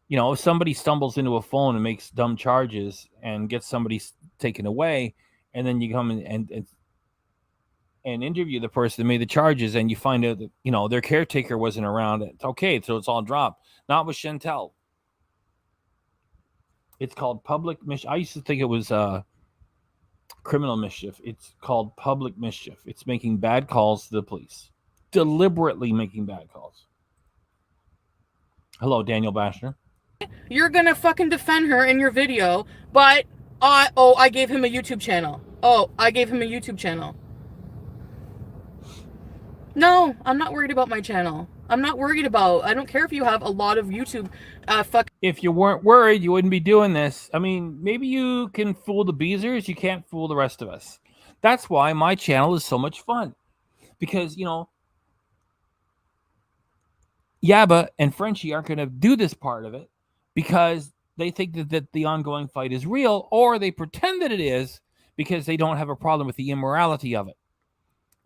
Speaker 5: If somebody stumbles into a phone and makes dumb charges and gets somebody taken away, and then you come and interview the person that made the charges, and you find out that, their caretaker wasn't around, it's okay, so it's all dropped. Not with Chantal. It's called public mischief. I used to think it was criminal mischief. It's called public mischief. It's making bad calls to the police. Deliberately making bad calls. Hello, Daniel Bashner.
Speaker 4: You're gonna fucking defend her in your video, but I gave him a YouTube channel. No, I'm not worried about my channel. I'm not worried about. I don't care if you have a lot of YouTube
Speaker 5: If you weren't worried, you wouldn't be doing this. I mean, maybe you can fool the Beezers, you can't fool the rest of us. That's why my channel is so much fun. Because, you know, Yabba and Frenchie aren't going to do this part of it because they think that the ongoing fight is real, or they pretend that it is because they don't have a problem with the immorality of it.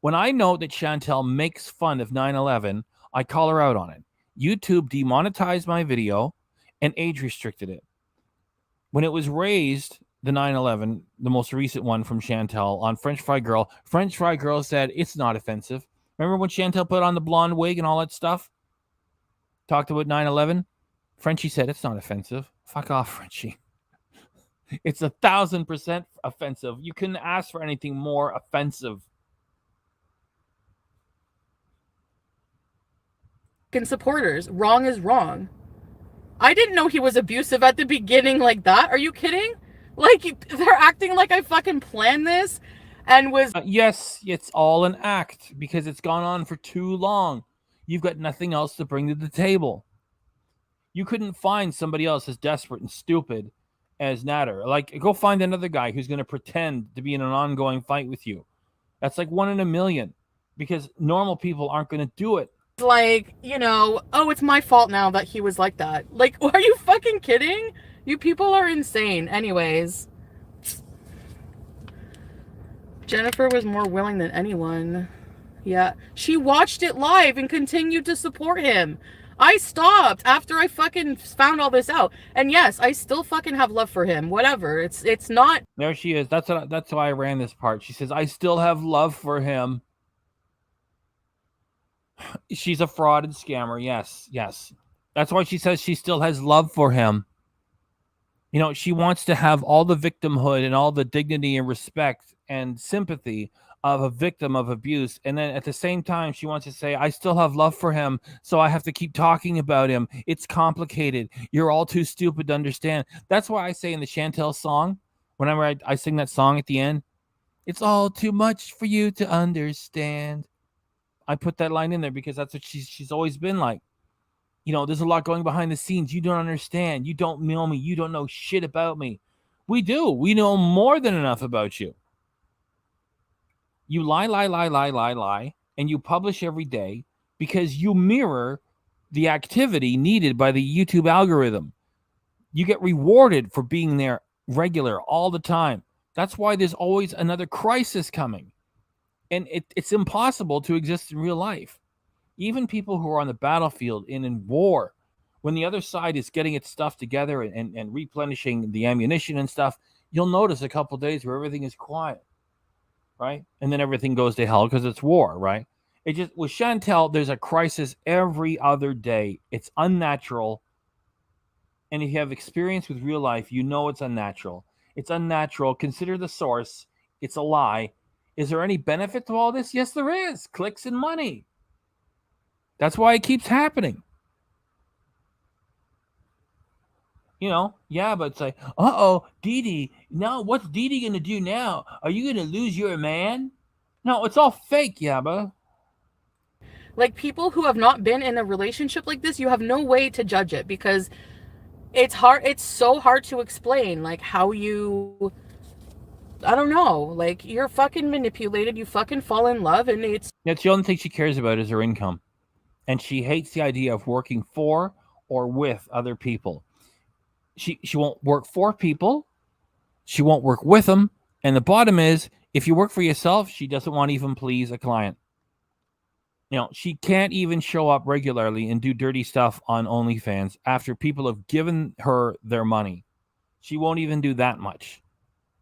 Speaker 5: When I know that Chantal makes fun of 9/11, I call her out on it. YouTube demonetized my video and age restricted it. When it was raised, the 9/11, the most recent one from Chantal on French Fry Girl said it's not offensive. Remember when Chantal put on the blonde wig and all that stuff? Talked about 9/11? Frenchie said it's not offensive. Fuck off, Frenchie. It's 1,000% offensive. You couldn't ask for anything more offensive.
Speaker 4: supporters. Wrong is wrong. I didn't know he was abusive at the beginning like that. Are you kidding? Like, they're acting like I fucking planned this and was...
Speaker 5: Yes, it's all an act because it's gone on for too long. You've got nothing else to bring to the table. You couldn't find somebody else as desperate and stupid as Nader. Like, go find another guy who's going to pretend to be in an ongoing fight with you. That's like 1 in a million because normal people aren't going to do it.
Speaker 4: Like, you know, oh, it's my fault now that he was like that. Like, are you fucking kidding? You people are insane. Anyways. Jennifer was more willing than anyone. Yeah. She watched it live and continued to support him. I stopped after I fucking found all this out. And yes, I still fucking have love for him. Whatever. It's not...
Speaker 5: There she is. That's why I ran this part. She says, I still have love for him. She's a fraud and scammer. Yes. That's why she says she still has love for him. You know, she wants to have all the victimhood and all the dignity and respect and sympathy of a victim of abuse. And then at the same time, she wants to say, I still have love for him, so I have to keep talking about him. It's complicated. You're all too stupid to understand. That's why I say in the Chantal song, whenever I sing that song at the end, it's all too much for you to understand. I put that line in there because that's what she's always been like. You know, there's a lot going behind the scenes. You don't understand. You don't know me. You don't know shit about me. We do. We know more than enough about you. You lie, and you publish every day because you mirror the activity needed by the YouTube algorithm. You get rewarded for being there regular all the time. That's why there's always another crisis coming. And it's impossible to exist in real life. Even people who are on the battlefield and in war, when the other side is getting its stuff together and replenishing the ammunition and stuff, you'll notice a couple days where everything is quiet, right? And then everything goes to hell because it's war, right? It just, with Chantal, there's a crisis every other day. It's unnatural. And if you have experience with real life, you know it's unnatural. It's unnatural. Consider the source. It's a lie. Is there any benefit to all this? Yes, there is. Clicks and money. That's why it keeps happening. You know, yeah, but it's like, Dee Dee, now what's Dee Dee going to do now? Are you going to lose your man? No, it's all fake, Yabba.
Speaker 4: Like, people who have not been in a relationship like this, you have no way to judge it because it's hard. It's so hard to explain, like, how you... I don't know. Like, you're fucking manipulated. You fucking fall in love, and it's...
Speaker 5: That's the only thing she cares about is her income. And she hates the idea of working for or with other people. She won't work for people. She won't work with them. And the bottom is, if you work for yourself, she doesn't want to even please a client. You know, she can't even show up regularly and do dirty stuff on OnlyFans after people have given her their money. She won't even do that much.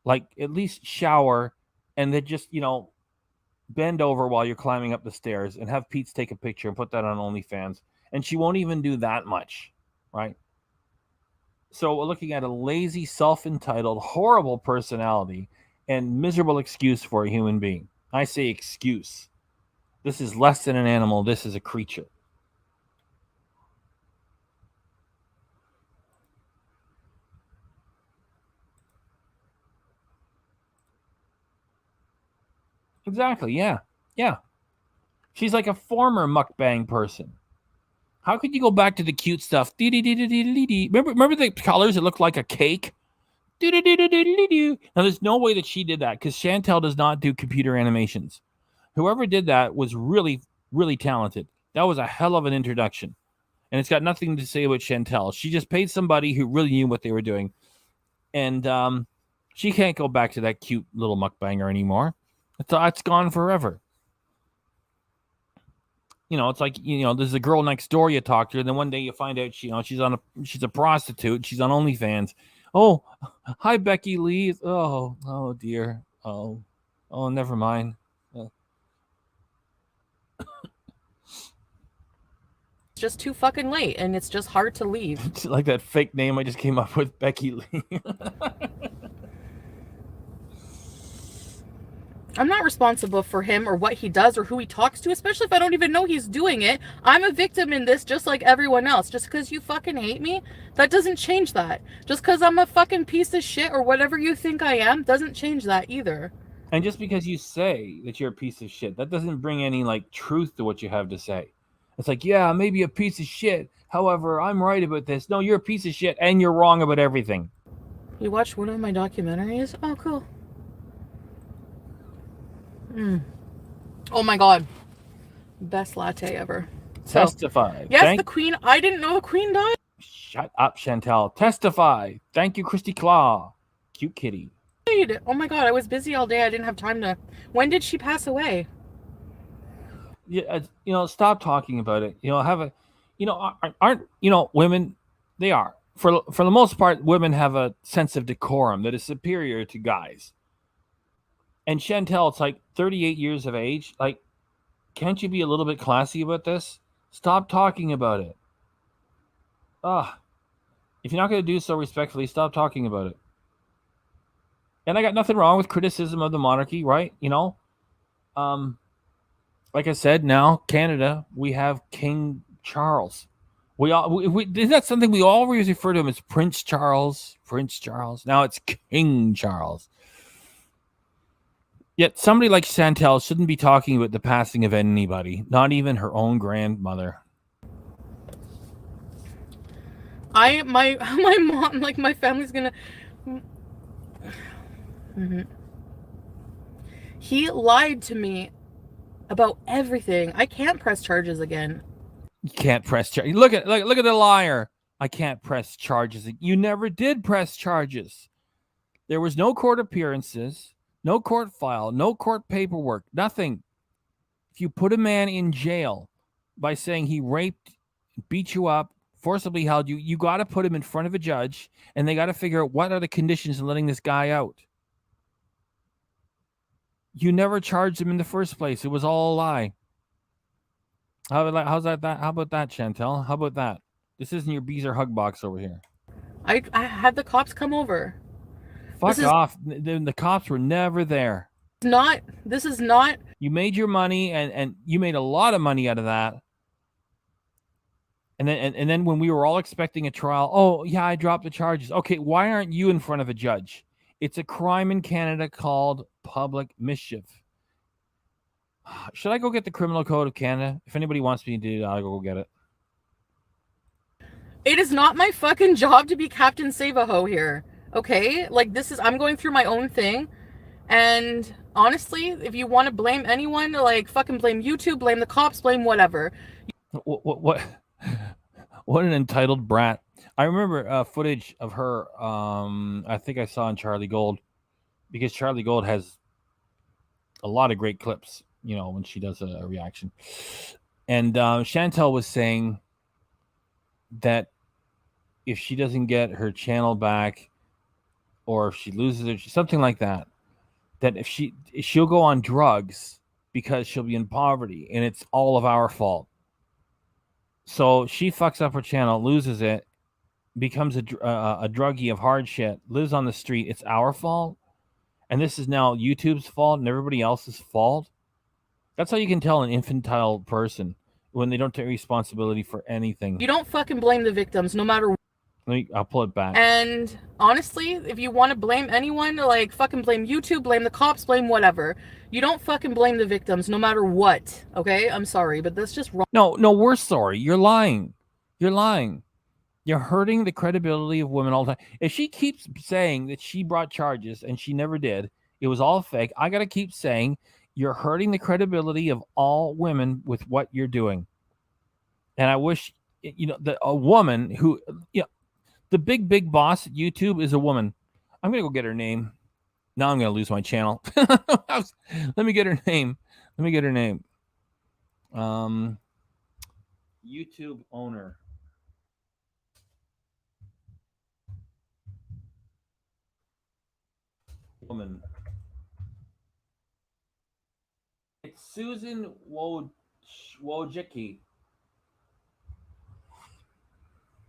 Speaker 5: Like, at least shower and then just, you know, bend over while you're climbing up the stairs and have Pete take a picture and put that on OnlyFans. And she won't even do that much, right? So we're looking at a lazy, self-entitled, horrible personality and miserable excuse for a human being. I say excuse. This is less than an animal. This is a creature. Exactly, yeah. Yeah. She's like a former mukbang person. How could you go back to the cute stuff? Remember the colors? It looked like a cake. Now, there's no way that she did that because Chantal does not do computer animations. Whoever did that was really, really talented. That was a hell of an introduction. And it's got nothing to say about Chantal. She just paid somebody who really knew what they were doing. And she can't go back to that cute little mukbanger anymore. It's gone forever. You know, it's like, there's a girl next door you talk to, and then one day you find out she's a prostitute. She's on OnlyFans. Oh, hi, Becky Lee. Oh dear. Oh, never mind.
Speaker 4: It's just too fucking late, and it's just hard to leave.
Speaker 5: It's like that fake name I just came up with, Becky Lee.
Speaker 4: I'm not responsible for him or what he does or who he talks to, especially if I don't even know he's doing it. I'm a victim in this just like everyone else. Just because you fucking hate me, that doesn't change that. Just because I'm a fucking piece of shit or whatever you think I am doesn't change that either.
Speaker 5: And just because you say that you're a piece of shit, that doesn't bring any like truth to what you have to say. It's like, yeah, maybe a piece of shit. However, I'm right about this. No, you're a piece of shit and you're wrong about everything.
Speaker 4: You watched one of my documentaries? Oh, cool. Oh my god. Best latte ever.
Speaker 5: Testify.
Speaker 4: Yes, the queen. I didn't know the queen died.
Speaker 5: Shut up, Chantal. Testify. Thank you, Christy Claw. Cute kitty.
Speaker 4: Oh my god, I was busy all day. I didn't have time to... When did she pass away?
Speaker 5: Yeah, stop talking about it. Aren't women? They are. For the most part, women have a sense of decorum that is superior to guys. And Chantal, it's like 38 years of age. Like, can't you be a little bit classy about this? Stop talking about it. If you're not going to do so respectfully, stop talking about it. And I got nothing wrong with criticism of the monarchy, right? Like I said, now Canada, we have King Charles. Isn't that something we always refer to him as Prince Charles? Prince Charles. Now it's King Charles. Yet somebody like Chantal shouldn't be talking about the passing of anybody, not even her own grandmother.
Speaker 4: My mom, like my family's gonna... He lied to me about everything. I can't press charges again.
Speaker 5: You can't press charges. Look at the liar. I can't press charges. You never did press charges. There was no court appearances. No court file, no court paperwork, nothing. If you put a man in jail by saying he raped, beat you up, forcibly held you, you got to put him in front of a judge, and they got to figure out what are the conditions of letting this guy out. You never charged him in the first place. It was all a lie. How about that, Chantal? How about that? This isn't your Beezer hug box over here.
Speaker 4: I had the cops come over.
Speaker 5: Fuck off. The cops were never there.
Speaker 4: This is not.
Speaker 5: You made your money, and you made a lot of money out of that. And then when we were all expecting a trial, oh, yeah, I dropped the charges. Okay, why aren't you in front of a judge? It's a crime in Canada called public mischief. Should I go get the Criminal Code of Canada? If anybody wants me to do that, I'll go get it.
Speaker 4: It is not my fucking job to be Captain Save-A-Ho here. Okay, like I'm going through my own thing, and honestly, if you want to blame anyone, like fucking blame YouTube, blame the cops, blame whatever.
Speaker 5: What an entitled brat. I remember footage of her. I think I saw on Charlie Gold, because Charlie Gold has a lot of great clips. When she does a reaction, and Chantal was saying that if she doesn't get her channel back, or if she loses it, something like that, that if she'll go on drugs because she'll be in poverty, and it's all of our fault. So she fucks up her channel, loses it, becomes a druggie of hard shit, lives on the street. It's our fault, and this is now YouTube's fault and everybody else's fault. That's how you can tell an infantile person when they don't take responsibility for anything.
Speaker 4: You don't fucking blame the victims, no matter.
Speaker 5: I'll pull it back.
Speaker 4: And honestly, if you want to blame anyone, like fucking blame YouTube, blame the cops, blame whatever. You don't fucking blame the victims no matter what, okay? I'm sorry, but that's just wrong.
Speaker 5: No, we're sorry. You're lying. You're lying. You're hurting the credibility of women all the time. If she keeps saying that she brought charges and she never did, it was all fake, I got to keep saying you're hurting the credibility of all women with what you're doing. And I wish, that a woman who, the big boss at YouTube is a woman. I'm going to go get her name. Now I'm going to lose my channel. Let me get her name. YouTube owner. Woman. It's Susan Wojcicki.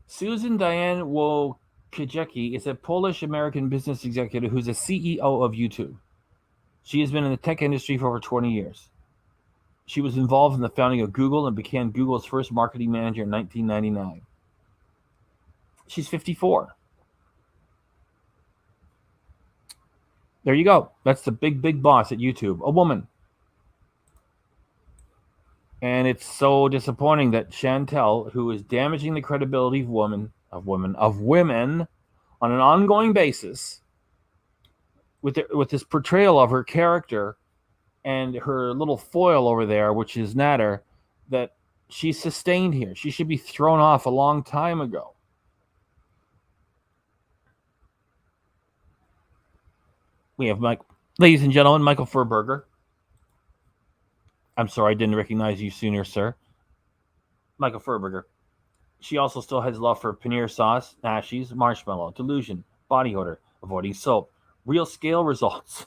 Speaker 5: Susan Diane Wojcicki is a Polish-American business executive who's a CEO of YouTube. She has been in the tech industry for over 20 years. She was involved in the founding of Google and became Google's first marketing manager in 1999. She's 54. There you go. That's the big boss at YouTube, a woman. And it's so disappointing that Chantal, who is damaging the credibility of women on an ongoing basis with this portrayal of her character and her little foil over there, which is Nader, that she's sustained here. She should be thrown off a long time ago. We have ladies and gentlemen, Michael Furberger. I'm sorry, I didn't recognize you sooner, sir. Michael Furberger. She also still has love for paneer sauce, Nashies, marshmallow, delusion, body odor, avoiding soap, real scale results,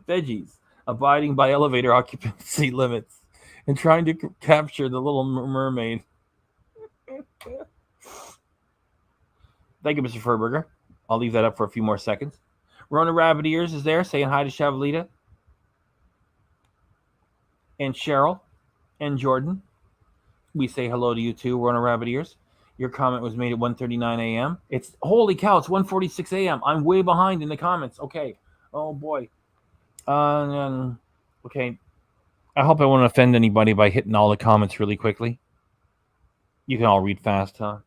Speaker 5: veggies, abiding by elevator occupancy limits, and trying to capture the little mermaid. Thank you, Mr. Furberger. I'll leave that up for a few more seconds. Rona Rabbit Ears is there saying hi to Shavalita. And Cheryl and Jordan. We say hello to you too, Rona Rabbit Ears. Your comment was made at 1:39 a.m. It's holy cow, it's 1:46 a.m. I'm way behind in the comments. Okay. Oh boy. Okay. I hope I won't offend anybody by hitting all the comments really quickly. You can all read fast, huh?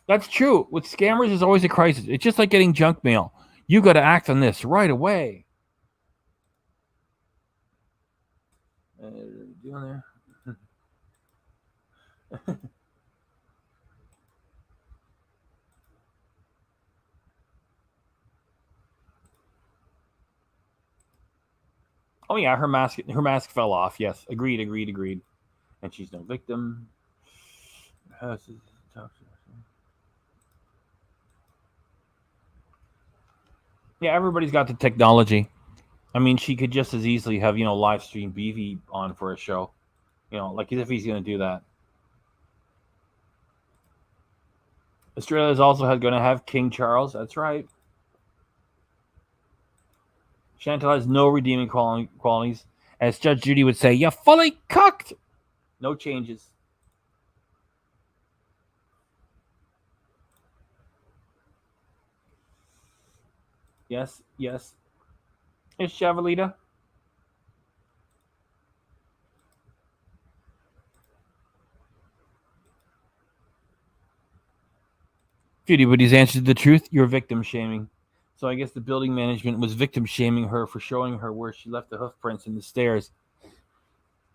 Speaker 5: That's true. With scammers, there's always a crisis. It's just like getting junk mail. You got to act on this right away. Doing there. Oh yeah, her mask fell off. Yes, agreed. And she's no victim. Yeah, everybody's got the technology. I mean, she could just as easily have, live stream BV on for a show. Like as if he's going to do that. Australia is also going to have King Charles. That's right. Chantal has no redeeming qualities. As Judge Judy would say, you're fully cooked. No changes. Yes. It's Chavalita. If anybody's answered the truth, you're victim shaming. So I guess the building management was victim shaming her for showing her where she left the hoof prints in the stairs.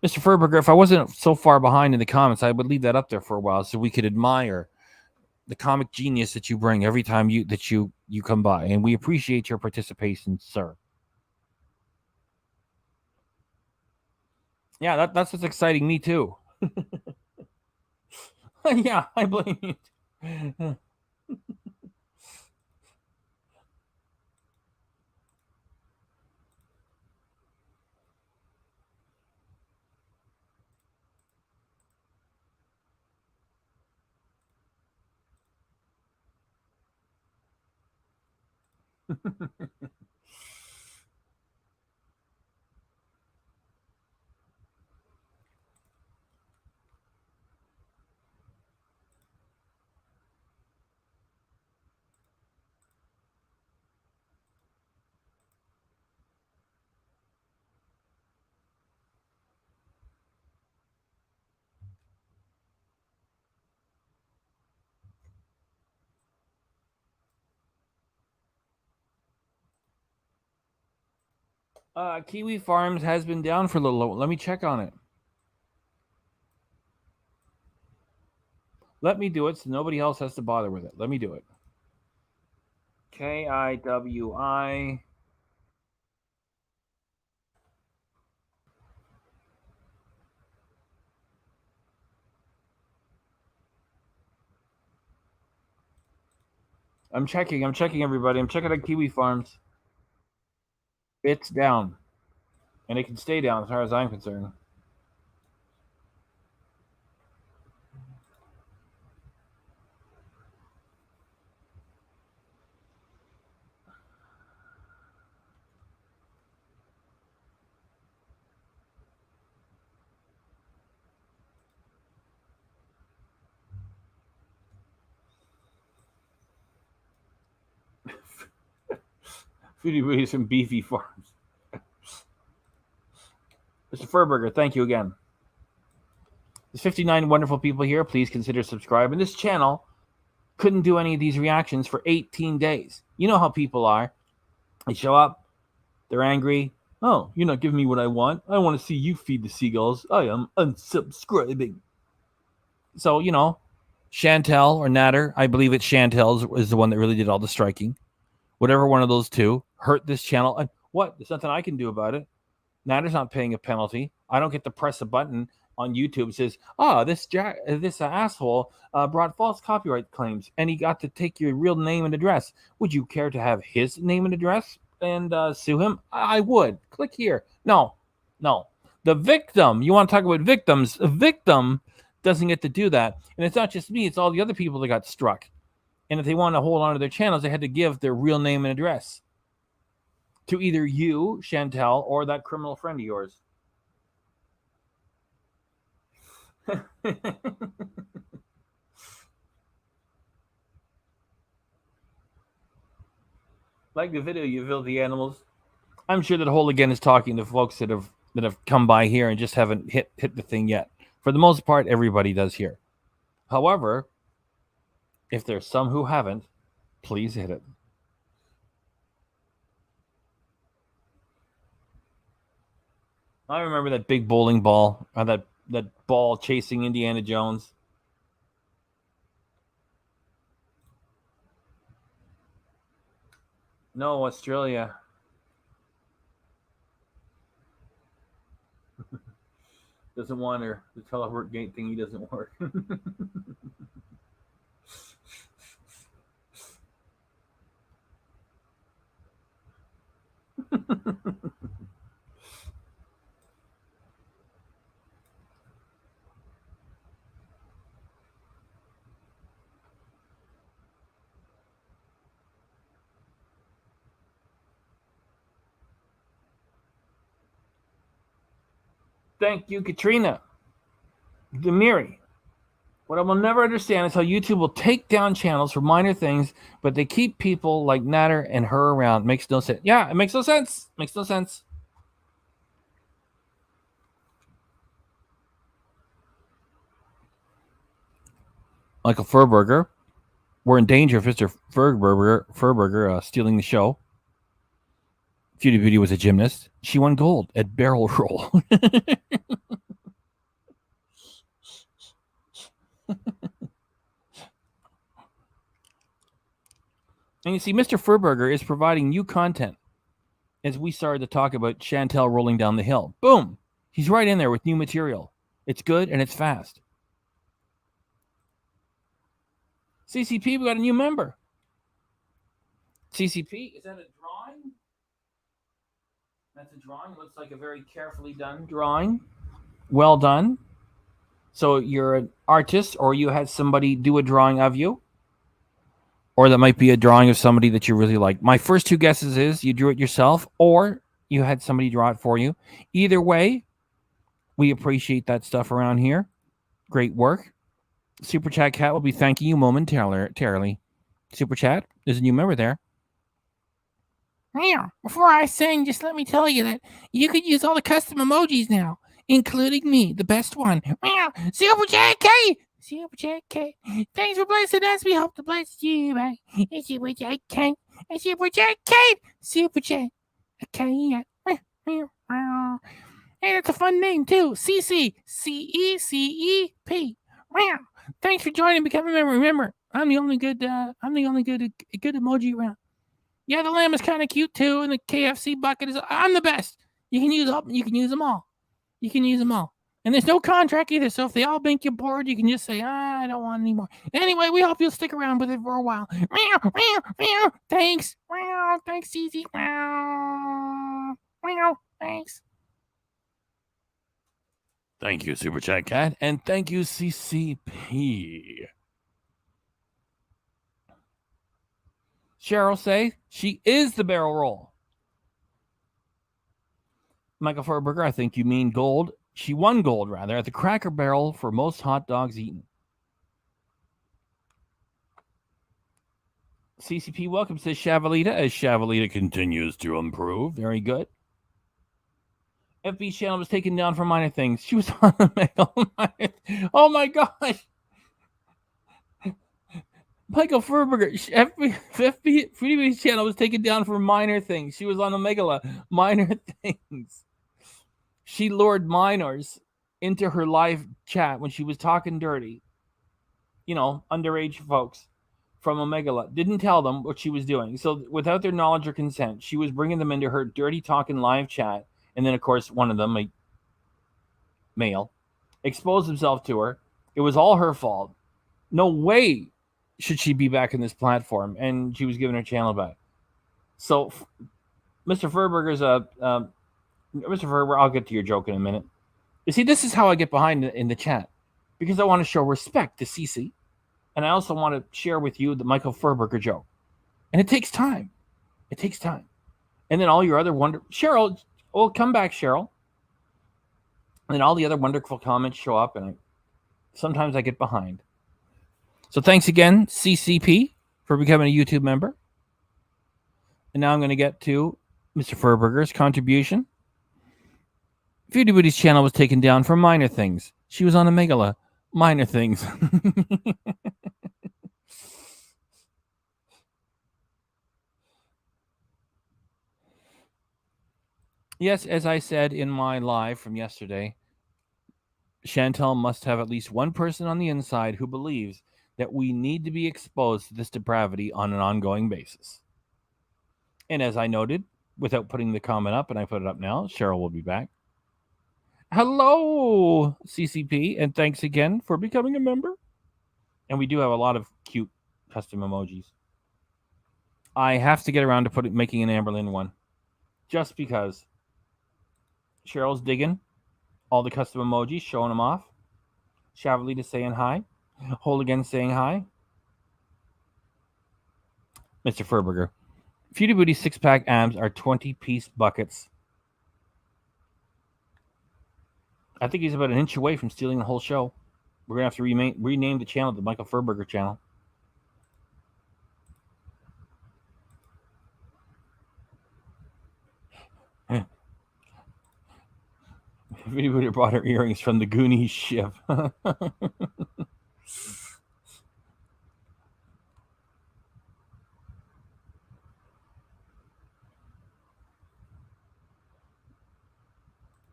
Speaker 5: Mr. Furberger, if I wasn't so far behind in the comments, I would leave that up there for a while so we could admire the comic genius that you bring every time you come by. And we appreciate your participation, sir. Yeah, that's what's exciting me too. Yeah, I blame you. Kiwi Farms has been down for a little. Let me check on it. Let me do it so nobody else has to bother with it. Let me do it. KIWI. I'm checking everybody. I'm checking on Kiwi Farms. It's down. And it can stay down as far as I'm concerned. Foodie Booties from Beefy Farms. Mr. Furburger, thank you again. There's 59 wonderful people here. Please consider subscribing. This channel couldn't do any of these reactions for 18 days. You know how people are. They show up. They're angry. Oh, you're not giving me what I want. I want to see you feed the seagulls. I am unsubscribing. So, you know, Chantal or Nader, I believe it's Chantal is the one that really did all the striking. Whatever one of those two hurt this channel. And what? There's nothing I can do about it. Nader's not paying a penalty. I don't get to press a button on YouTube that says, this asshole brought false copyright claims and he got to take your real name and address. Would you care to have his name and address and sue him? I would. Click here. No. The victim, you want to talk about victims, a victim doesn't get to do that. And it's not just me, it's all the other people that got struck. And if they want to hold on to their channels, they had to give their real name and address to either you, Chantal, or that criminal friend of yours. Like the video, you filthy animals. I'm sure that Hole Again is talking to folks that have come by here and just haven't hit the thing yet. For the most part, everybody does here. However, if there's some who haven't, please hit it. I remember that big bowling ball, that ball chasing Indiana Jones. No, Australia. Doesn't want her. The telework gate thingy doesn't work. Thank you, Katrina. Demiri. What I will never understand is how YouTube will take down channels for minor things, but they keep people like Nader and her around. Makes no sense. Yeah, it makes no sense. Makes no sense. Michael Furburger. We're in danger of Mr. Furburger stealing the show. Beauty Beauty was a gymnast. She won gold at barrel roll. And you see, Mr. Furburger is providing new content as we started to talk about Chantal rolling down the hill. Boom! He's right in there with new material. It's good and it's fast. CCP, we got a new member. CCP, is that a drawing? That's a drawing. It looks like a very carefully done drawing. Well done. So you're an artist, or you had somebody do a drawing of you, or that might be a drawing of somebody that you really like. My first two guesses is you drew it yourself, or you had somebody draw it for you. Either way, we appreciate that stuff around here. Great work. Super Chat Cat will be thanking you momentarily. Super Chat, there's a new member there. Before I sing, just let me tell you that you could use all the custom emojis now, including me, the best one. Super Chat K! Super Chat K! Thanks for blessing us. We hope to bless you, man. Super Chat K! Super Chat K! Super Chat K! Hey, that's a fun name too. CC CECEP. Thanks for joining. Become a member. Remember, I'm the only good emoji around. Yeah, the lamb is kind of cute too, and the KFC bucket is. I'm the best. You can use them all. You can use them all. And there's no contract either, so if they all make you bored, you can just say, I don't want any more. Anyway, we hope you'll stick around with it for a while. Thanks. Thanks, CZ. Thanks. Thank you, Super Chat Cat, and thank you, CCP. Cheryl say she is the barrel roll. Michael Furberger, I think you mean gold. She won gold, rather, at the Cracker Barrel for most hot dogs eaten. CCP welcome, says Shavalita, as Shavalita continues to improve. Very good. FB channel was taken down for minor things. She was on the mail. Oh my gosh. Michael Furberger, FB's channel was taken down for minor things. She was on the Megala. Minor things. She lured minors into her live chat when she was talking dirty. You know, underage folks from Omegala. Didn't tell them what she was doing. So without their knowledge or consent, she was bringing them into her dirty talking live chat. And then, of course, one of them, a male, exposed himself to her. It was all her fault. No way should she be back in this platform. And she was giving her channel back. So Mr. Furberger's Mr. Ferber, I'll get to your joke in a minute. You see, this is how I get behind in the chat. Because I want to show respect to Cece. And I also want to share with you the Michael Furberger joke. And it takes time. It takes time. And then all your other Cheryl, come back, Cheryl. And then all the other wonderful comments show up. And sometimes I get behind. So thanks again, CCP, for becoming a YouTube member. And now I'm going to get to Mr. Furberger's contribution. Foodie Booty's channel was taken down for minor things. She was on a Megala. Minor things. Yes, as I said in my live from yesterday, Chantal must have at least one person on the inside who believes that we need to be exposed to this depravity on an ongoing basis. And as I noted, without putting the comment up, and I put it up now, Cheryl will be back. Hello, CCP, and thanks again for becoming a member. And we do have a lot of cute custom emojis. I have to get around to making an Amberlynn one, just because Cheryl's digging all the custom emojis, showing them off. Shavalita saying hi. Holigan saying hi. Mr. Furberger. Foodie Booty 6-pack abs are 20-piece buckets. I think he's about an inch away from stealing the whole show. We're going to have to rename the channel the Michael Furberger channel. Everybody brought her earrings from the Goonies ship.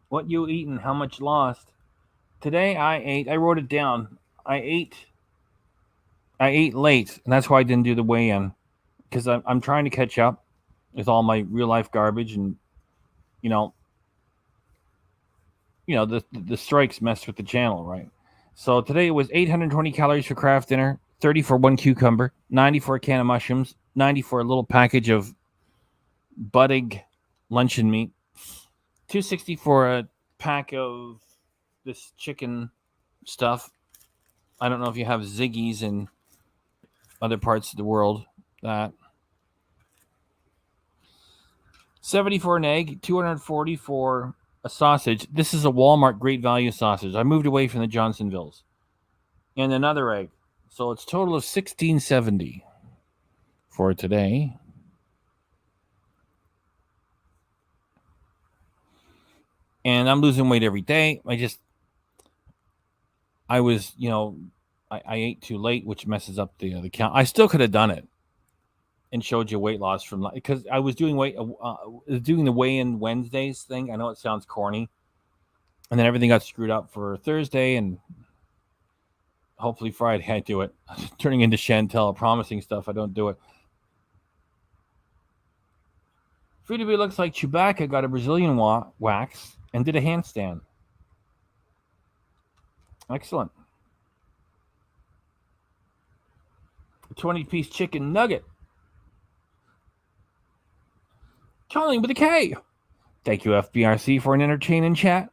Speaker 5: What you eaten? How much lost? Today I wrote it down. I ate late, and that's why I didn't do the weigh-in. Because I'm trying to catch up with all my real-life garbage, and, the strikes messed with the channel, right? So today it was 820 calories for craft dinner, 30 for one cucumber, 90 for a can of mushrooms, 90 for a little package of Buddig luncheon meat, 260 for a pack of this chicken stuff. I don't know if you have Ziggy's in other parts of the world. That 70 for an egg, 240 for a sausage. This is a Walmart Great Value sausage. I moved away from the Johnsonvilles. And another egg. So it's a total of $16.70 for today. And I'm losing weight every day. I ate too late, which messes up the count. I still could have done it. and showed you weight loss from because I was doing doing the weigh-in Wednesdays thing. I know it sounds corny, and then everything got screwed up for Thursday and hopefully Friday I do it. Turning into Chantal, promising stuff. I don't do it. Free to be looks like Chewbacca got a Brazilian wax and did a handstand. Excellent. A 20-piece chicken nugget. Calling with a K. Thank you, FBRC, for an entertaining chat.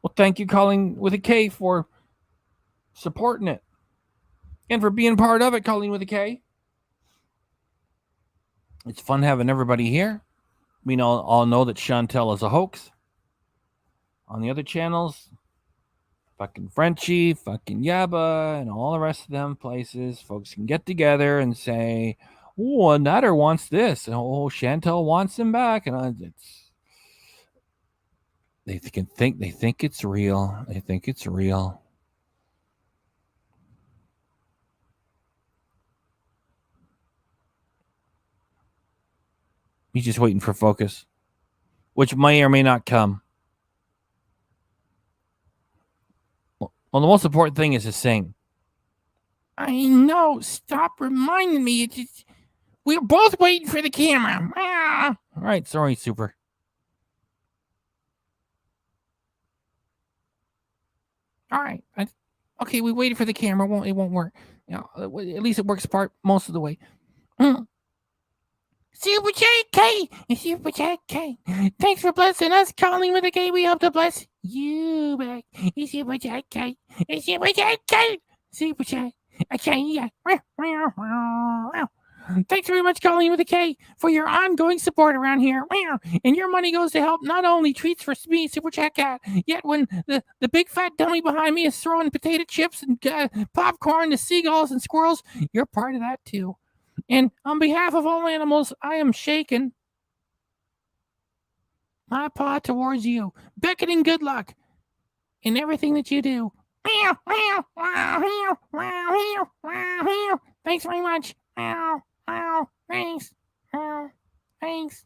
Speaker 5: Well, thank you, Calling with a K, for supporting it. And for being part of it, Calling with a K. It's fun having everybody here. We all know that Chantal is a hoax. On the other channels, fucking Frenchie, fucking Yabba, and all the rest of them places, folks can get together and say, oh, Nader wants this. And, oh, Chantal wants him back. And they think it's real. They think it's real. He's just waiting for focus, which may or may not come. Well, the most important thing is to sing. I know. Stop reminding me. We're both waiting for the camera. All right. Sorry, Super. All right. Okay, we waited for the camera. It won't work. At least it works most of the way. Super Chat K. Super Chat K. Thanks for blessing us, Calling with a K. We hope to bless you back. Super Chat K. Super Chat K. Super Chat. Okay, yeah. Thanks very much, Calling with a K, for your ongoing support around here. And your money goes to help not only treats for me, Super Chat Cat, yet when the big fat dummy behind me is throwing potato chips and popcorn to seagulls and squirrels, you're part of that too. And on behalf of all animals, I am shaking my paw towards you, beckoning good luck in everything that you do. Thanks very much. Thanks. Thanks.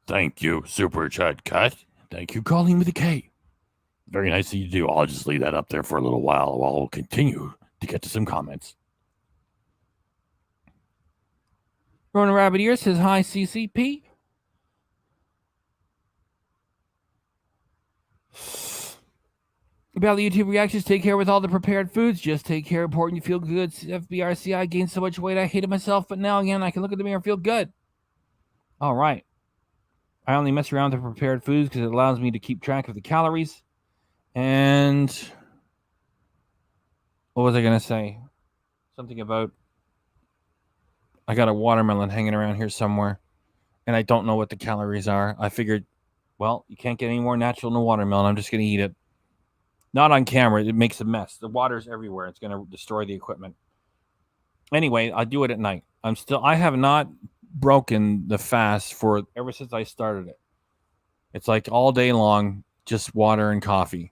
Speaker 5: Thank you, Super Chat Cat. Thank you, Calling with a K. Very nice of you to do. I'll just leave that up there for a little while we'll continue to get to some comments. Rona Rabbit Ear says, hi, CCP. About the YouTube reactions, take care with all the prepared foods. Just take care. Important you feel good. FBRC, I gained so much weight, I hated myself, but now again, I can look in the mirror and feel good. All right. I only mess around with the prepared foods because it allows me to keep track of the calories. And what was I going to say? Something about I got a watermelon hanging around here somewhere, and I don't know what the calories are. I figured, well, you can't get any more natural than a watermelon. I'm just going to eat it. Not on camera. It makes a mess. The water's everywhere. It's going to destroy the equipment. Anyway, I do it at night. I have not broken the fast ever since I started it. It's like all day long, just water and coffee.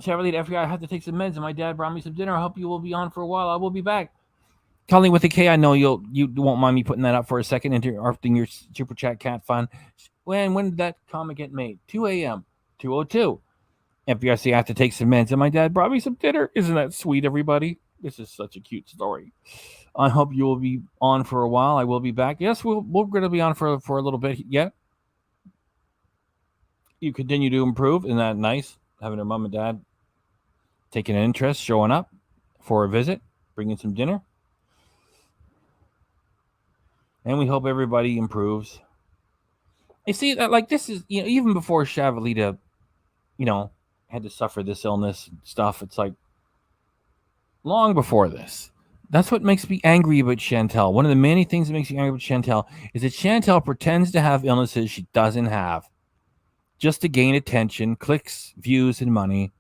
Speaker 5: Chevrolet FBI, I have to take some meds, and my dad brought me some dinner. I hope you will be on for a while. I will be back. Calling with a K, I know you won't mind me putting that up for a second, interrupting your Super Chat Cat fun. When did that comment get made? 2 a.m. 2:02. FBRC, I have to take some meds, and my dad brought me some dinner. Isn't that sweet, everybody? This is such a cute story. I hope you will be on for a while. I will be back. Yes, we're going to be on for a little bit yet. You continue to improve. Isn't that nice? Having her mom and dad taking an interest, showing up for a visit, bringing some dinner. And we hope everybody improves. You see, like this is, even before Shavalita, had to suffer this illness and stuff, it's like long before this. That's what makes me angry about Chantal. One of the many things that makes me angry about Chantal is that Chantal pretends to have illnesses she doesn't have just to gain attention, clicks, views, and money.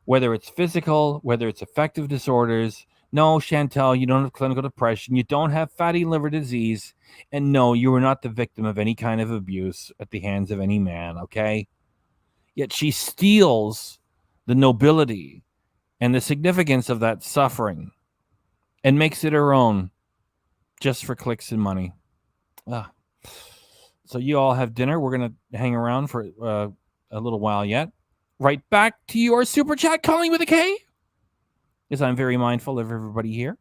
Speaker 5: Whether it's physical, whether it's affective disorders. No, Chantal, you don't have clinical depression. You don't have fatty liver disease. And no, you were not the victim of any kind of abuse at the hands of any man, okay? Yet she steals the nobility and the significance of that suffering and makes it her own just for clicks and money. So you all have dinner. We're going to hang around for a little while yet. Right back to your super chat, calling with a K, because I'm very mindful of everybody here.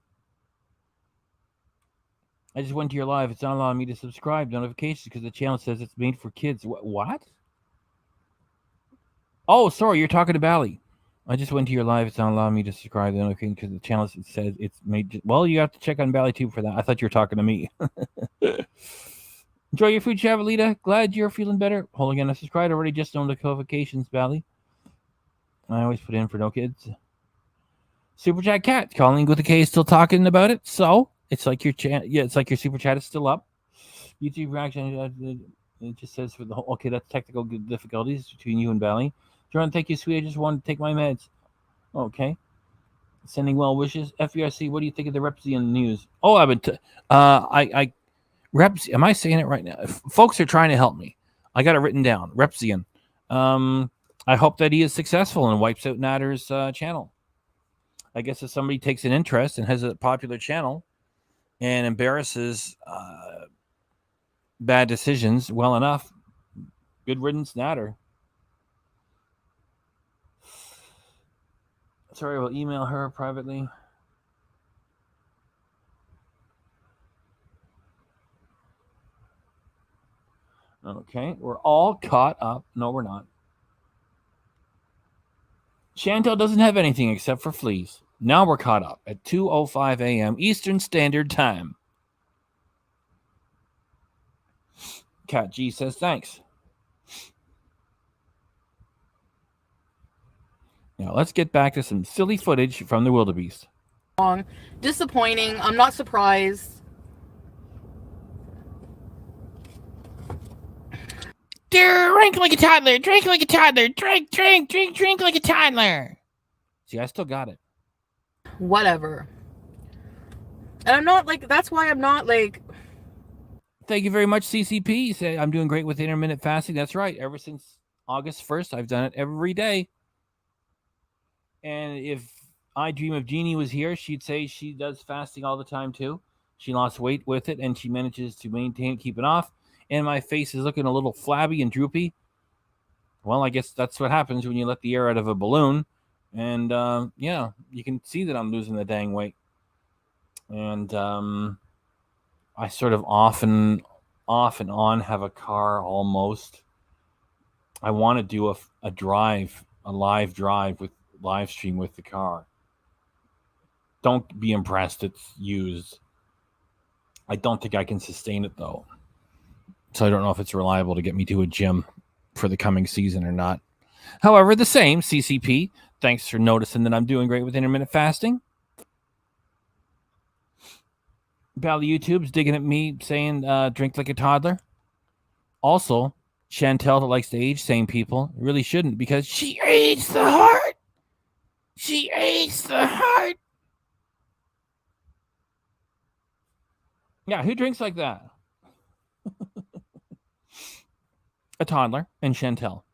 Speaker 5: I just went to your live. It's not allowing me to subscribe notifications because the channel says it's made for kids. What? Oh, sorry. You're talking to Bally. I just went to your live. It's not allowing me to subscribe the notification because the channel says it's made. Well, you have to check on Bally too for that. I thought you were talking to me. Enjoy your food, Chavalita. Glad you're feeling better. Hold again. I subscribed already. Just on the notifications, Bally. I always put in for no kids. Super chat cat calling with the K, still talking about it. So it's like your chat. Yeah, it's like your super chat is still up. YouTube reaction. It just says for the whole. Okay, that's technical difficulties between you and Bally. Jordan, thank you, sweet. I just wanted to take my meds. Okay. Sending well wishes. FBRC, what do you think of the Repzion news? Oh, I've been. Reps. Am I saying it right now? If folks are trying to help me. I got it written down. Repzion. I hope that he is successful and wipes out Nader's channel. I guess if somebody takes an interest and has a popular channel and embarrasses bad decisions well enough, good riddance, Nader. Sorry, we'll email her privately. Okay, we're all caught up. No, we're not. Chantal doesn't have anything except for fleas. Now we're caught up at 2:05 a.m. Eastern Standard Time. Cat G says thanks. Now let's get back to some silly footage from the wildebeest.
Speaker 4: Disappointing. I'm not surprised.
Speaker 5: Drink like a toddler. Drink like a toddler. Drink like a toddler. See, I still got it.
Speaker 4: Whatever. And I'm not like, that's why I'm not like.
Speaker 5: Thank you very much, CCP. You say I'm doing great with intermittent fasting. That's right. Ever since August 1st, I've done it every day. And if I Dream of Jeannie was here, she'd say she does fasting all the time too. She lost weight with it, and she manages to maintain it, keep it off. And my face is looking a little flabby and droopy. Well, I guess that's what happens when you let the air out of a balloon. And, yeah, you can see that I'm losing the dang weight. And I sort of off and on have a car almost. I want to do a live drive with live stream with the car. Don't be impressed. It's used. I don't think I can sustain it, though. So I don't know if it's reliable to get me to a gym for the coming season or not. However, the same, CCP. Thanks for noticing that I'm doing great with intermittent fasting. Bally YouTube's digging at me saying drink like a toddler. Also, Chantal that likes to age same people really shouldn't because she aged the heart. She aged the heart. Yeah, who drinks like that? A toddler and Chantal.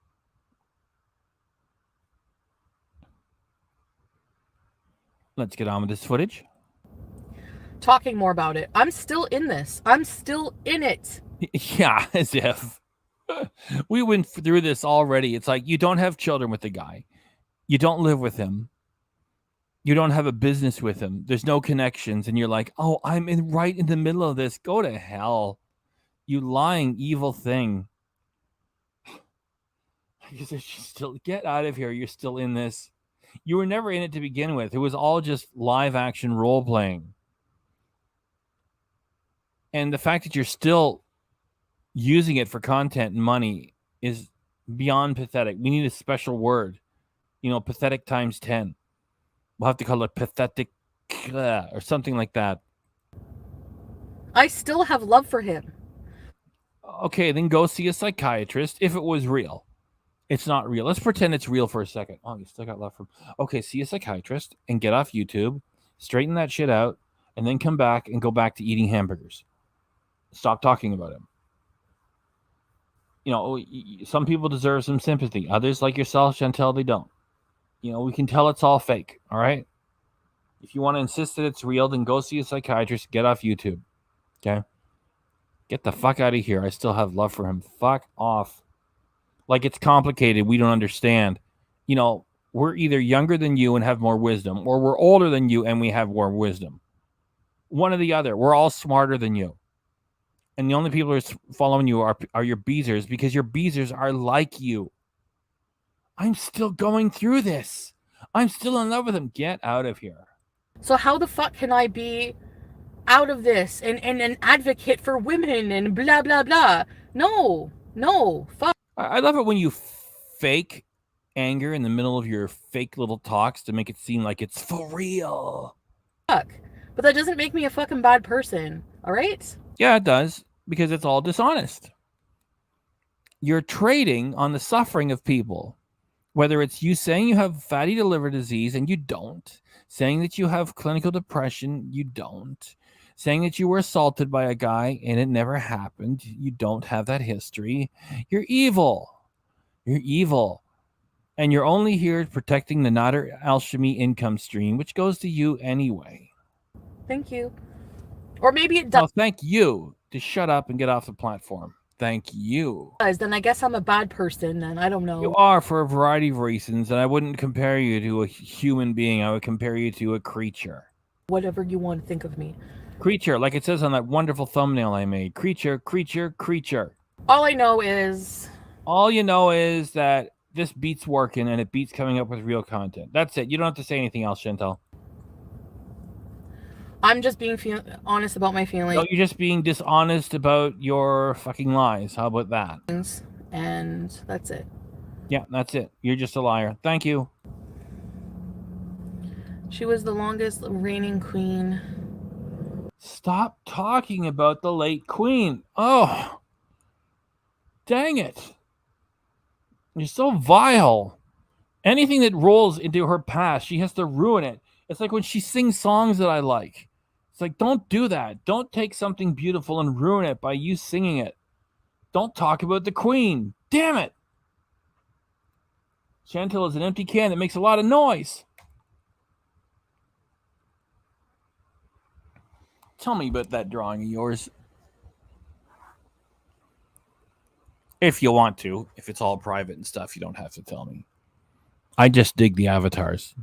Speaker 5: Let's get on with this footage.
Speaker 4: Talking more about it. I'm still in this. I'm still in it.
Speaker 5: Yeah, as if. We went through this already. It's like you don't have children with the guy. You don't live with him. You don't have a business with him. There's no connections. And you're like, oh, I'm right in the middle of this. Go to hell. You lying, evil thing. Still get out of here. You're still in this. You were never in it to begin with. It was all just live action role playing. And the fact that you're still using it for content and money is beyond pathetic. We need a special word. Pathetic times 10. We'll have to call it pathetic or something like that.
Speaker 4: I still have love for him.
Speaker 5: Okay, then go see a psychiatrist if it was real. It's not real. Let's pretend it's real for a second. Oh, you still got love for him. Okay, see a psychiatrist and get off YouTube, straighten that shit out, and then come back and go back to eating hamburgers. Stop talking about him. Some people deserve some sympathy. Others, like yourself, Chantal, they don't. We can tell it's all fake. All right. If you want to insist that it's real, then go see a psychiatrist. Get off YouTube. Okay. Get the fuck out of here. I still have love for him. Fuck off. Like it's complicated. We don't understand. We're either younger than you and have more wisdom, or we're older than you and we have more wisdom. One or the other. We're all smarter than you. And the only people who are following you are your beezers, because your beezers are like you. I'm still going through this. I'm still in love with him. Get out of here.
Speaker 4: So how the fuck can I be out of this and an advocate for women and blah, blah, blah? No, fuck.
Speaker 5: I love it when you fake anger in the middle of your fake little talks to make it seem like it's for real.
Speaker 4: But that doesn't make me a fucking bad person, all right?
Speaker 5: Yeah, it does, because it's all dishonest. You're trading on the suffering of people, whether it's you saying you have fatty liver disease and you don't, saying that you have clinical depression, you don't, saying that you were assaulted by a guy and it never happened, you don't have that history. You're evil. You're evil. And you're only here protecting the Nader Elshamy income stream, which goes to you anyway.
Speaker 4: Thank you. Or maybe it does.
Speaker 5: Oh, thank you. To shut up and get off the platform. Thank you.
Speaker 4: Then I guess I'm a bad person then. I don't know.
Speaker 5: You are, for a variety of reasons, and I wouldn't compare you to a human being. I would compare you to a creature.
Speaker 4: Whatever you want to think of me.
Speaker 5: Creature, like it says on that wonderful thumbnail I made. Creature, creature, creature.
Speaker 4: All I know is...
Speaker 5: All you know is that this beats working, and it beats coming up with real content. That's it. You don't have to say anything else, Chantal.
Speaker 4: I'm just being honest about my feelings.
Speaker 5: No, you're just being dishonest about your fucking lies. How about that?
Speaker 4: And that's it.
Speaker 5: Yeah, that's it. You're just a liar. Thank you.
Speaker 4: She was the longest reigning queen.
Speaker 5: Stop talking about the late queen. Oh, dang it. You're so vile. Anything that rolls into her past, she has to ruin it. It's like when she sings songs that I like. It's like, don't do that. Don't take something beautiful and ruin it by you singing it. Don't talk about the queen. Damn it. Chantal is an empty can that makes a lot of noise. Tell me about that drawing of yours. If you want to. If it's all private and stuff, you don't have to tell me. I just dig the avatars.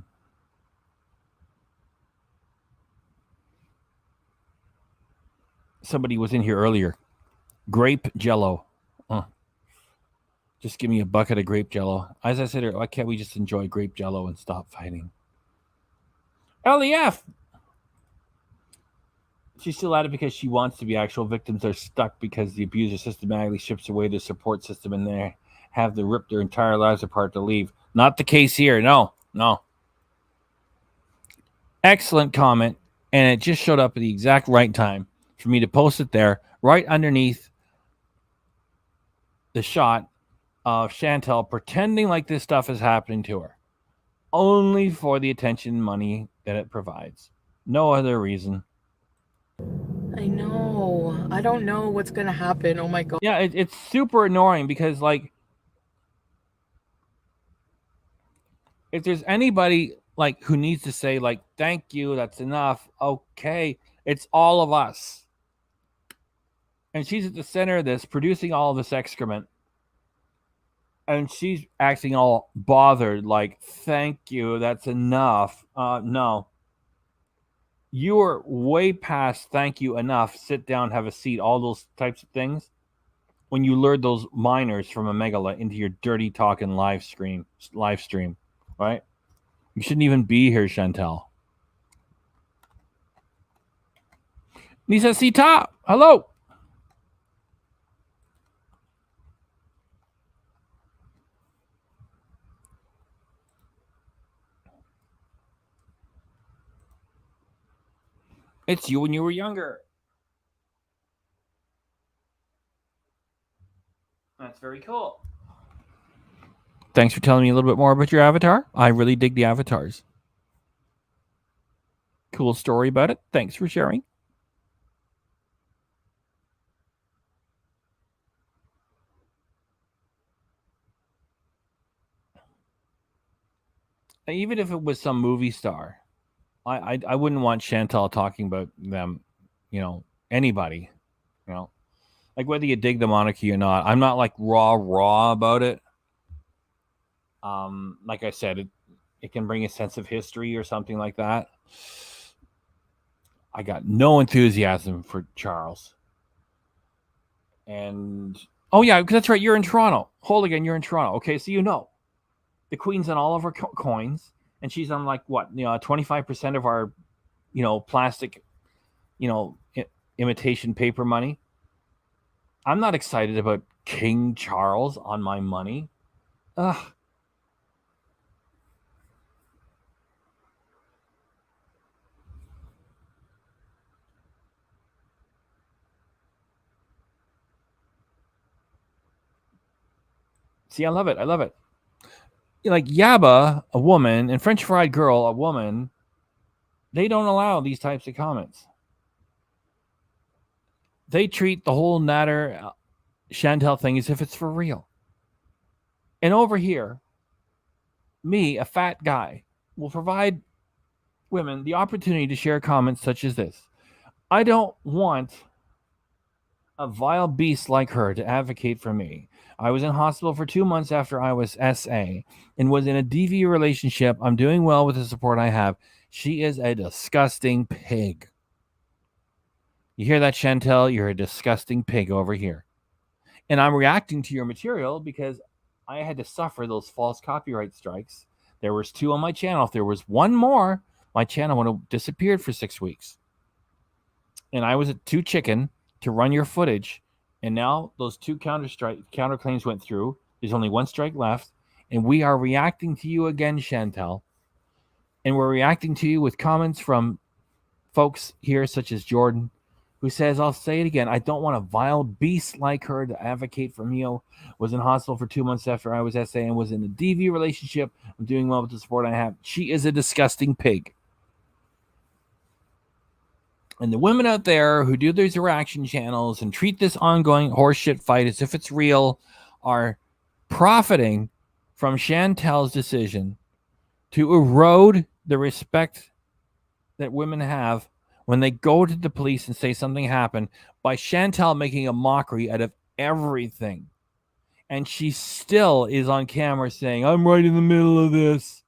Speaker 5: Somebody was in here earlier. Grape Jello. Just give me a bucket of grape Jello. As I said earlier, why can't we just enjoy grape Jello and stop fighting? LEF. She's still at it because she wants to be. Actual victims are stuck because the abuser systematically strips away the support system and they have to rip their entire lives apart to leave. Not the case here. No. Excellent comment. And it just showed up at the exact right time for me to post it there, right underneath the shot of Chantal pretending like this stuff is happening to her. Only for the attention and money that it provides. No other reason.
Speaker 4: I know. I don't know what's going to happen. Oh my God.
Speaker 5: Yeah, it's super annoying because, like, if there's anybody, like, who needs to say, like, thank you, that's enough, okay, it's all of us. And she's at the center of this, producing all of this excrement. And she's acting all bothered, like, thank you, that's enough. No. You are way past thank you enough, sit down, have a seat, all those types of things. When you lured those minors from a megala into your dirty talking live stream, right? You shouldn't even be here, Chantal. Nisa Sita, hello. It's you when you were younger. That's very cool. Thanks for telling me a little bit more about your avatar. I really dig the avatars. Cool story about it. Thanks for sharing. even if it was some movie star, I wouldn't want Chantal talking about them, anybody, like whether you dig the monarchy or not. I'm not like raw about it. Like I said, it can bring a sense of history or something like that. I got no enthusiasm for Charles. And oh yeah, because that's right, you're in Toronto. Hooligan, you're in Toronto. Okay, so the Queen's on all of her coins, and she's on like what 25% of our plastic imitation paper money. I'm not excited about King Charles on my money. Ugh. See, I love it. Like Yaba, a woman, and French Fried Girl, a woman, they don't allow these types of comments. They treat the whole Nader Chantal thing as if it's for real. And over here, me, a fat guy, will provide women the opportunity to share comments such as this. I don't want a vile beast like her to advocate for me. I was in hospital for 2 months after I was SA and was in a DV relationship. I'm doing well with the support I have. She is a disgusting pig. You hear that, Chantal? You're a disgusting pig over here. And I'm reacting to your material because I had to suffer those false copyright strikes. There was 2 on my channel. If there was one more, my channel would have disappeared for 6 weeks. And I was too chicken to run your footage. And now those 2 counterclaims went through. There's only 1 strike left. And we are reacting to you again, Chantal. And we're reacting to you with comments from folks here, such as Jordan, who says, I'll say it again, I don't want a vile beast like her to advocate for me. Was in hospital for 2 months after I was SA and was in a DV relationship. I'm doing well with the support I have. She is a disgusting pig. And the women out there who do these reaction channels and treat this ongoing horseshit fight as if it's real are profiting from Chantal's decision to erode the respect that women have when they go to the police and say something happened by Chantal making a mockery out of everything. And she still is on camera saying, I'm right in the middle of this.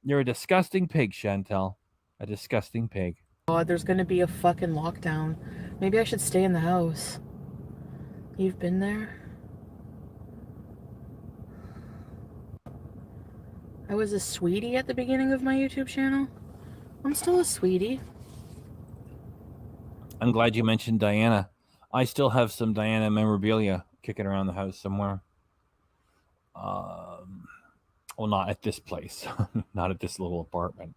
Speaker 5: You're a disgusting pig, Chantal. A disgusting pig.
Speaker 4: God, there's gonna be a fucking lockdown. Maybe I should stay in the house. You've been there? I was a sweetie at the beginning of my YouTube channel. I'm still a sweetie.
Speaker 5: I'm glad you mentioned Diana. I still have some Diana memorabilia kicking around the house somewhere. Well, not at this place. Not at this little apartment.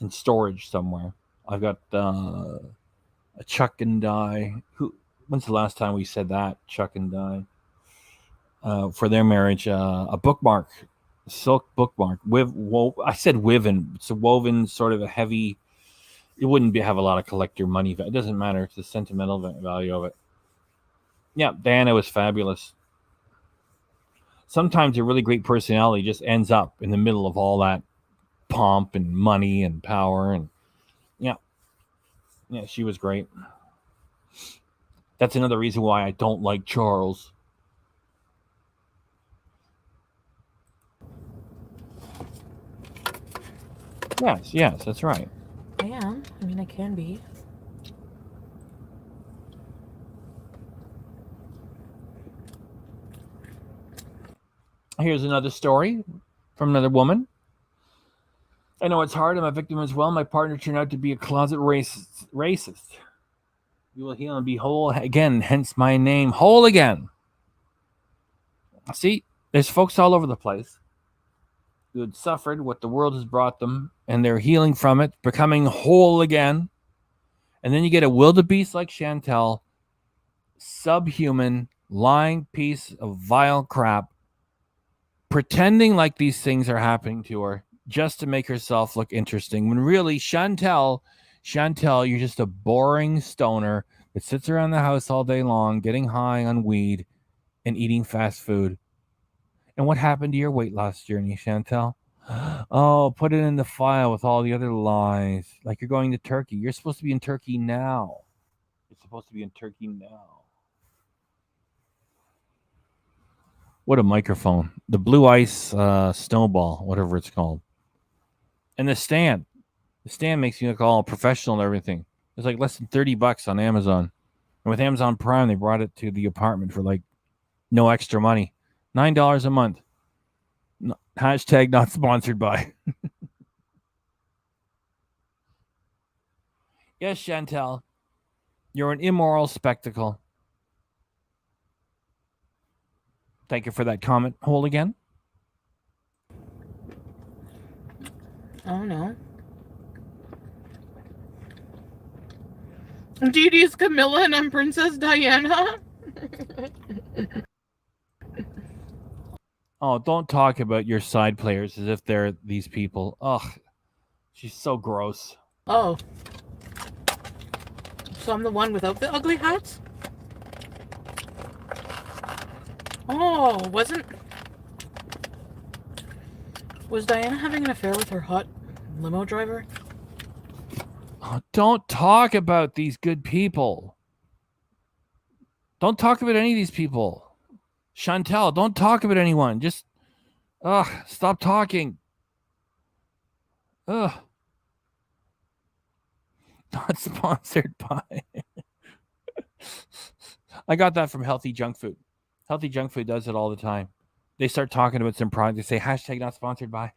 Speaker 5: In storage somewhere. I've got a Chuck and Die. When's the last time we said that? Chuck and Die. For their marriage, a bookmark, silk bookmark. I said woven. It's a woven, sort of a heavy. It wouldn't have a lot of collector money. It doesn't matter. It's the sentimental value of it. Yeah, Diana was fabulous. Sometimes a really great personality just ends up in the middle of all that pomp and money and power, and yeah, she was great. That's another reason why I don't like Charles. Yes, that's right.
Speaker 4: I am. I mean, I can be.
Speaker 5: Here's another story from another woman. I know it's hard. I'm a victim as well. My partner turned out to be a closet racist. You will heal and be whole again, hence my name, Whole Again. See, there's folks all over the place who had suffered what the world has brought them, and they're healing from it, becoming whole again. And then you get a wildebeest like Chantal, subhuman, lying piece of vile crap, pretending like these things are happening to her just to make herself look interesting, when really Chantal, you're just a boring stoner that sits around the house all day long, getting high on weed and eating fast food. And what happened to your weight loss journey, Chantal? Oh, put it in the file with all the other lies. Like you're going to Turkey. You're supposed to be in Turkey now. You're supposed to be in Turkey now. What a microphone. The Blue Ice Snowball, whatever it's called. And the stand. The stand makes you look all professional and everything. It's like less than $30 on Amazon. And with Amazon Prime, they brought it to the apartment for like no extra money. $9 a month. No, hashtag not sponsored by. Yes, Chantal. You're an immoral spectacle. Thank you for that comment. Hold again.
Speaker 4: Oh no. Dee Dee's Camilla and I'm Princess Diana.
Speaker 5: Oh, don't talk about your side players as if they're these people. Ugh. She's so gross.
Speaker 4: Oh. So I'm the one without the ugly hats? Oh, was Diana having an affair with her hot limo driver?
Speaker 5: Oh, don't talk about these good people. Don't talk about any of these people. Chantal, don't talk about anyone. Just, stop talking. Ugh. Not sponsored by. I got that from Healthy Junk Food. Healthy Junk Food does it all the time. They start talking about some product. They say hashtag not sponsored by.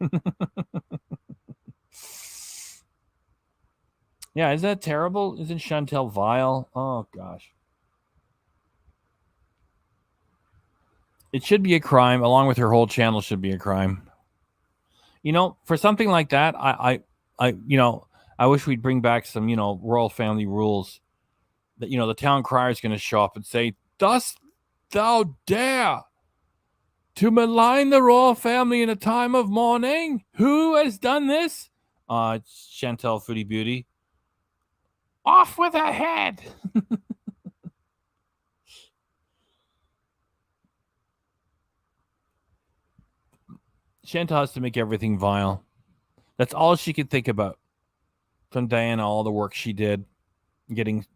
Speaker 5: Yeah, is that terrible? Isn't Chantal vile? Oh gosh. It should be a crime, along with her whole channel should be a crime. You know, for something like that, I wish we'd bring back some, royal family rules. That the town crier is going to show up and say, "Dost thou dare to malign the royal family in a time of mourning? Who has done this?" It's Chantal Foodie Beauty. Off with her head. Chantal has to make everything vile. That's all she could think about. From Diana, all the work she did, getting,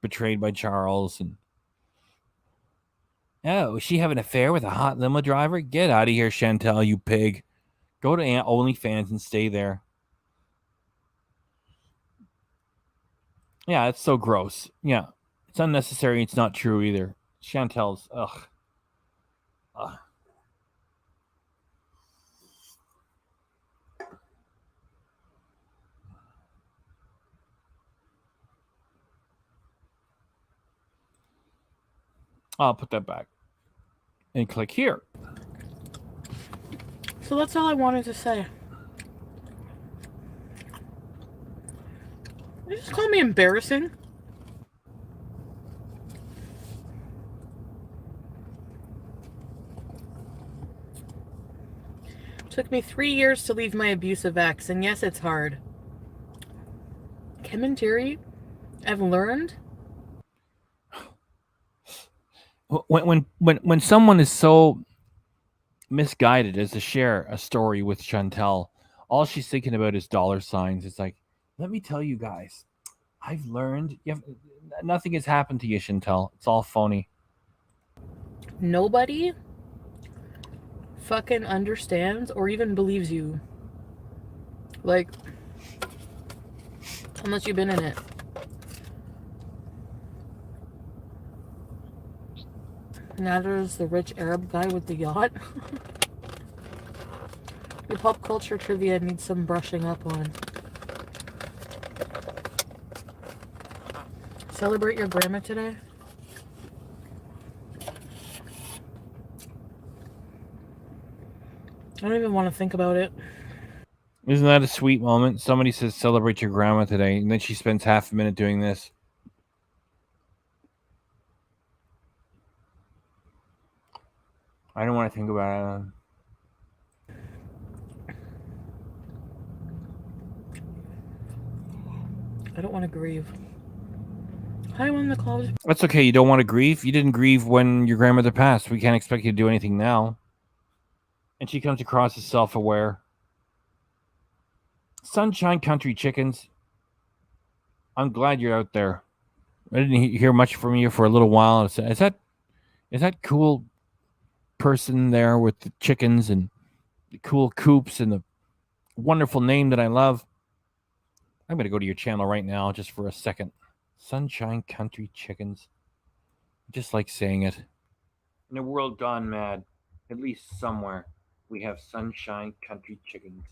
Speaker 5: betrayed by Charles. And oh, is she having an affair with a hot limo driver? Get out of here, Chantal, you pig. Go to OnlyFans and stay there. Yeah, it's so gross. Yeah, it's unnecessary. It's not true either. Chantal's, ugh. I'll put that back. And click here.
Speaker 4: So that's all I wanted to say. You just call me embarrassing? Took me 3 years to leave my abusive ex, and yes, it's hard. Commentary, I've learned.
Speaker 5: When someone is so misguided as to share a story with Chantal, all she's thinking about is dollar signs. It's like, let me tell you guys, I've learned nothing has happened to you, Chantal. It's all phony.
Speaker 4: Nobody fucking understands or even believes you. Like, unless you've been in it. Nader's the rich Arab guy with the yacht. Your pop culture trivia needs some brushing up on. Celebrate your grandma today? I don't even want to think about it.
Speaker 5: Isn't that a sweet moment? Somebody says celebrate your grandma today, and then she spends half a minute doing this. I don't want to think about it.
Speaker 4: I don't want to grieve. Hi, when the clouds.
Speaker 5: That's okay. You don't want to grieve? You didn't grieve when your grandmother passed. We can't expect you to do anything now. and she comes across as self-aware. Sunshine Country Chickens, I'm glad you're out there. I didn't hear much from you for a little while. Is that cool person there with the chickens and the cool coops and the wonderful name that I love? I'm going to go to your channel right now just for a second. Sunshine Country Chickens. Just like saying it. In a world gone mad, at least somewhere, we have Sunshine Country Chickens.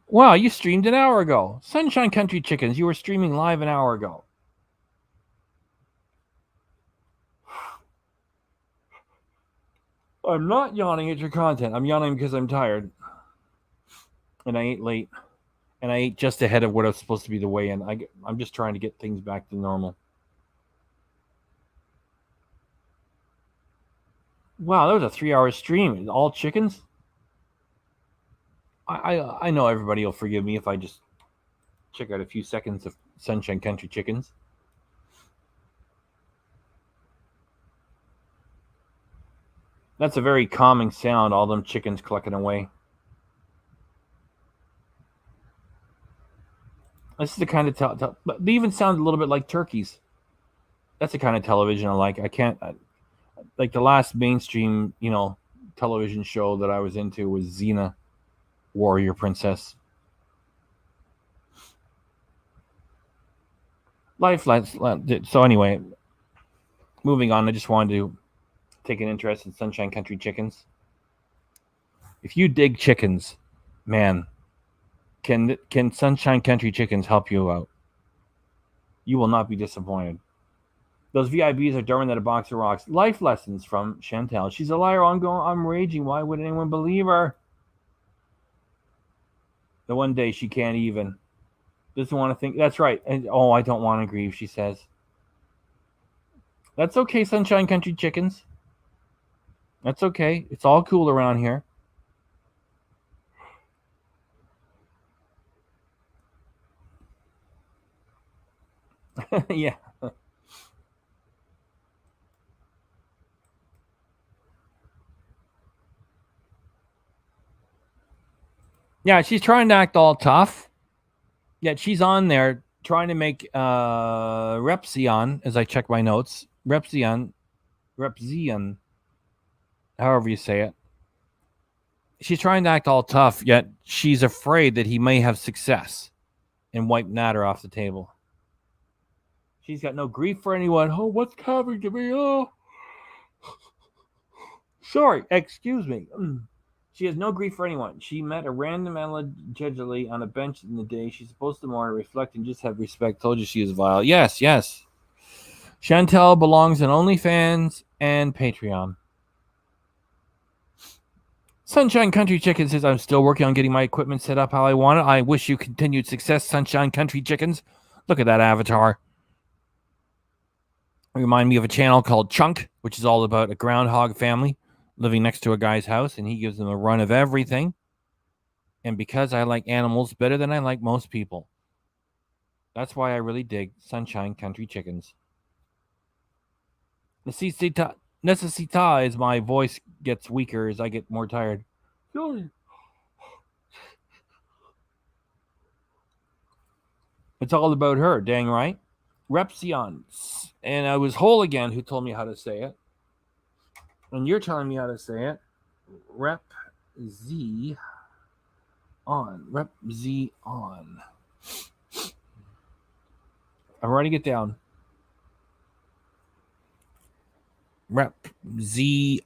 Speaker 5: Wow, you streamed an hour ago. Sunshine Country Chickens, you were streaming live an hour ago. I'm not yawning at your content. I'm yawning because I'm tired. And I ate late. And I ate just ahead of what was supposed to be the weigh-in. I'm just trying to get things back to normal. Wow, that was a 3-hour stream. All chickens? I know everybody will forgive me if I just check out a few seconds of Sunshine Country Chickens. That's a very calming sound, all them chickens clucking away. This is the kind of but they even sound a little bit like turkeys. That's the kind of television I like. I can't like the last mainstream, television show that I was into was Xena, Warrior Princess. So anyway, moving on. I just wanted to take an interest in Sunshine Country Chickens. If you dig chickens, man, can Sunshine Country Chickens help you out? You will not be disappointed. Those VIBs are dumber than a box of rocks. Life lessons from Chantal. She's a liar. I'm raging. Why would anyone believe her? The one day she can't even. Doesn't want to think. That's right. And I don't want to grieve, she says. That's okay, Sunshine Country Chickens. That's okay. It's all cool around here. Yeah. Yeah, she's trying to act all tough. Yet she's on there trying to make Repzion, as I check my notes. Repzion, however you say it. She's trying to act all tough, yet she's afraid that he may have success and wipe Nader off the table. She's got no grief for anyone. Oh, what's coming to me? Oh, sorry, excuse me. She has no grief for anyone. She met a random allegedly on a bench in the day. She's supposed to mourn, reflect, and just have respect. Told you she is vile. Yes. Chantal belongs in OnlyFans and Patreon. Sunshine Country Chicken says, I'm still working on getting my equipment set up how I want it. I wish you continued success, Sunshine Country Chickens. Look at that avatar. Remind me of a channel called Chunk, which is all about a groundhog family living next to a guy's house, and he gives them a run of everything. And because I like animals better than I like most people, that's why I really dig Sunshine Country Chickens. Necesita as my voice gets weaker as I get more tired. It's all about her, dang right. Repzion. And I was Whole again who told me how to say it. And you're telling me how to say it. Repzion. I'm writing it down. Repzion.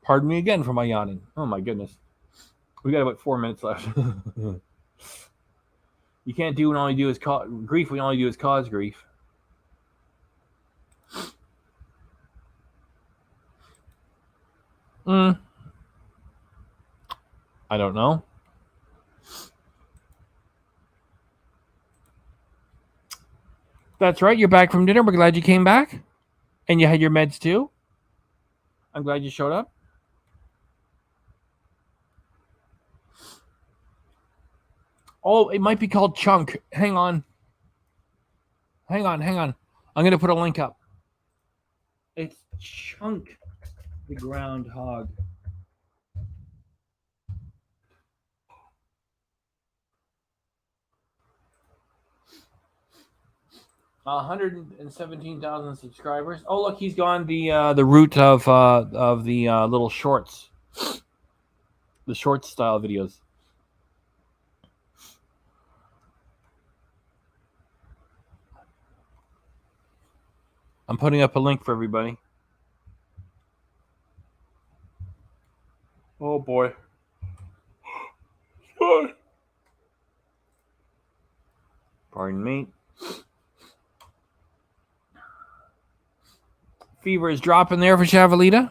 Speaker 5: Pardon me again for my yawning. Oh my goodness. We got about 4 minutes left. You can't do what only do is cause grief. We only do is cause grief. I don't know. That's right. You're back from dinner. We're glad you came back. And you had your meds too. I'm glad you showed up. Oh, it might be called Chunk. Hang on. I'm going to put a link up. It's Chunk the groundhog. Uh, 117,000 subscribers. Oh, look, he's gone the route of the little shorts, the short style videos. I'm putting up a link for everybody. Oh boy. Pardon me. Fever is dropping there for Chavalita.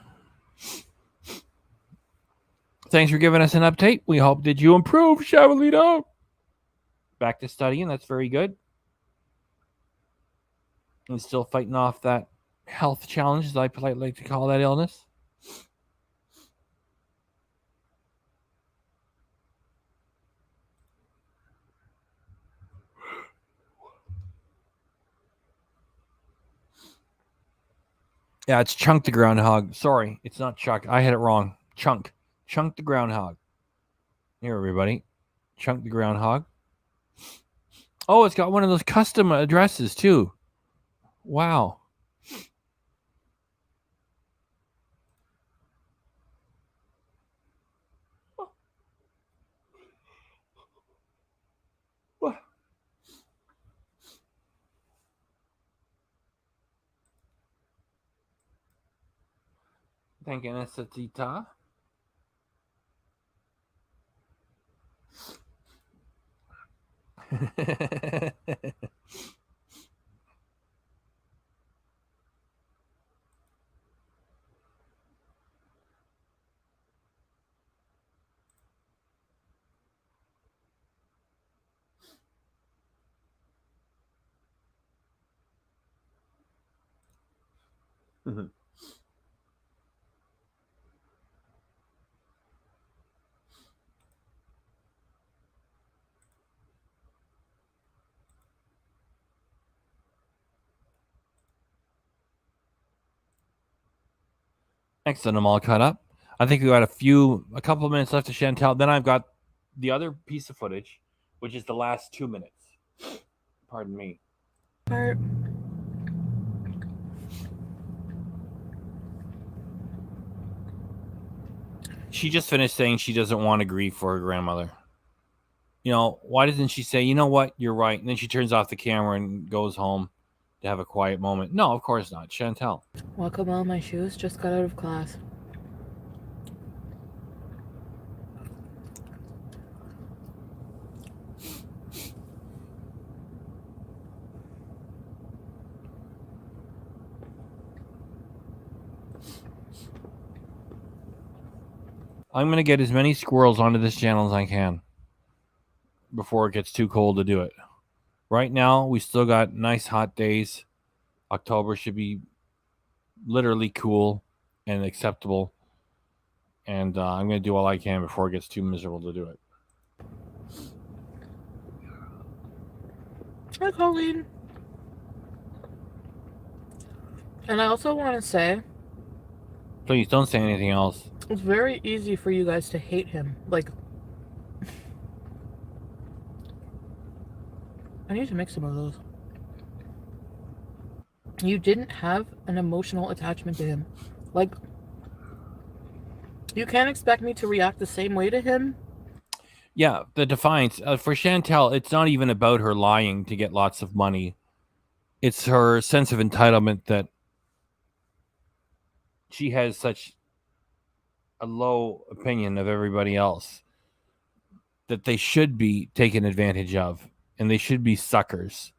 Speaker 5: Thanks for giving us an update. We hope that you improve, Chavalita. Back to studying. That's very good. And still fighting off that health challenge, as I politely like to call that illness. Yeah, it's Chunk the groundhog. Sorry, it's not Chuck. I had it wrong. Chunk the groundhog. Here, everybody. Chunk the groundhog. Oh, it's got one of those custom addresses, too. Wow. Thank you, Nesatita. Excellent. I'm all caught up. I think we got a couple of minutes left to Chantal. Then I've got the other piece of footage, which is the last 2 minutes. Pardon me. She just finished saying she doesn't want to grieve for her grandmother. You know, why doesn't she say, you know what, you're right? And then she turns off the camera and goes home to have a quiet moment. No, of course not. Chantal.
Speaker 4: Welcome, all my shoes just got out of class.
Speaker 5: I'm going to get as many squirrels onto this channel as I can before it gets too cold to do it. Right now, we still got nice hot days. October should be literally cool and acceptable. And I'm going to do all I can before it gets too miserable to do it.
Speaker 4: Hi, Colleen. And I also want to say,
Speaker 5: Please don't say anything else.
Speaker 4: it's very easy for you guys to hate him. Like, I need to make some of those. You didn't have an emotional attachment to him. Like, you can't expect me to react the same way to him.
Speaker 5: Yeah, the defiance. For Chantal, it's not even about her lying to get lots of money. It's her sense of entitlement that she has such a low opinion of everybody else that they should be taken advantage of, and they should be suckers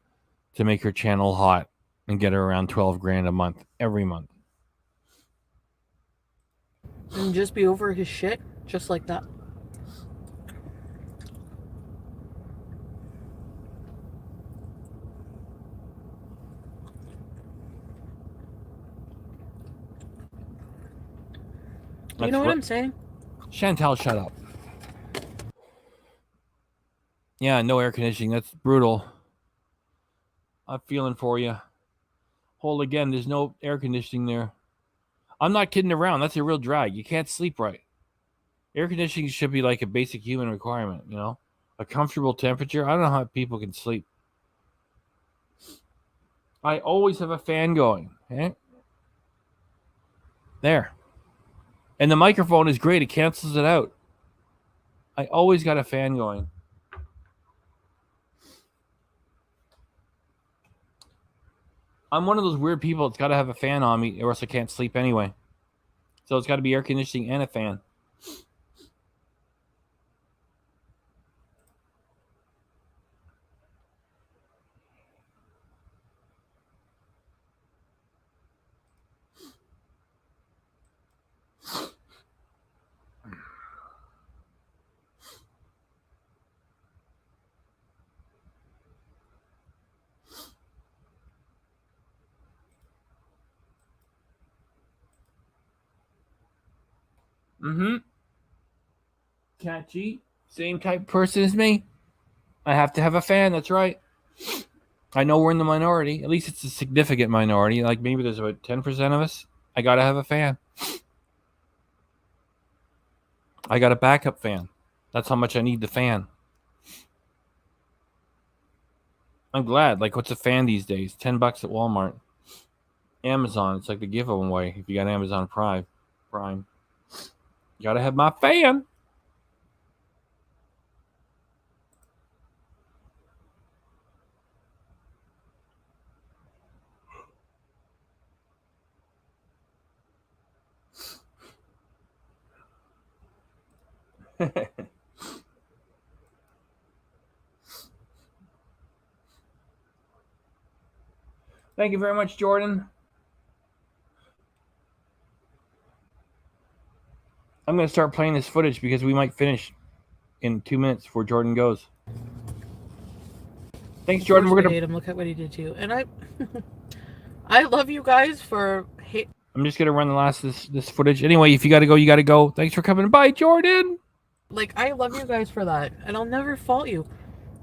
Speaker 5: to make her channel hot and get her around 12 grand a month every month.
Speaker 4: And just be over his shit, just like that. You know what I'm saying?
Speaker 5: Chantal, shut up. Yeah, no air conditioning. That's brutal. I'm feeling for you. Hold again. There's no air conditioning there. I'm not kidding around. That's a real drag. You can't sleep right. Air conditioning should be like a basic human requirement, you know? A comfortable temperature. I don't know how people can sleep. I always have a fan going. Eh? There. And the microphone is great. It cancels it out. I always got a fan going. I'm one of those weird people that's got to have a fan on me or else I can't sleep anyway. So it's got to be air conditioning and a fan. Mm-hmm. Catchy. Same type person as me. I have to have a fan. That's right. I know we're in the minority. At least it's a significant minority. Like maybe there's about 10% of us. I got to have a fan. I got a backup fan. That's how much I need the fan. I'm glad. Like, what's a fan these days? $10 at Walmart. Amazon. It's like the giveaway if you got Amazon Prime. You got to have my fan. Thank you very much, Jordan. I'm going to start playing this footage because we might finish in 2 minutes before Jordan goes. Thanks, Jordan. We're gonna
Speaker 4: hate him. Look at what he did to you. And I love you guys for hate.
Speaker 5: I'm just gonna run the last this footage. Anyway, if you gotta go, you gotta go. Thanks for coming by, Jordan.
Speaker 4: Like, I love you guys for that. And I'll never fault you.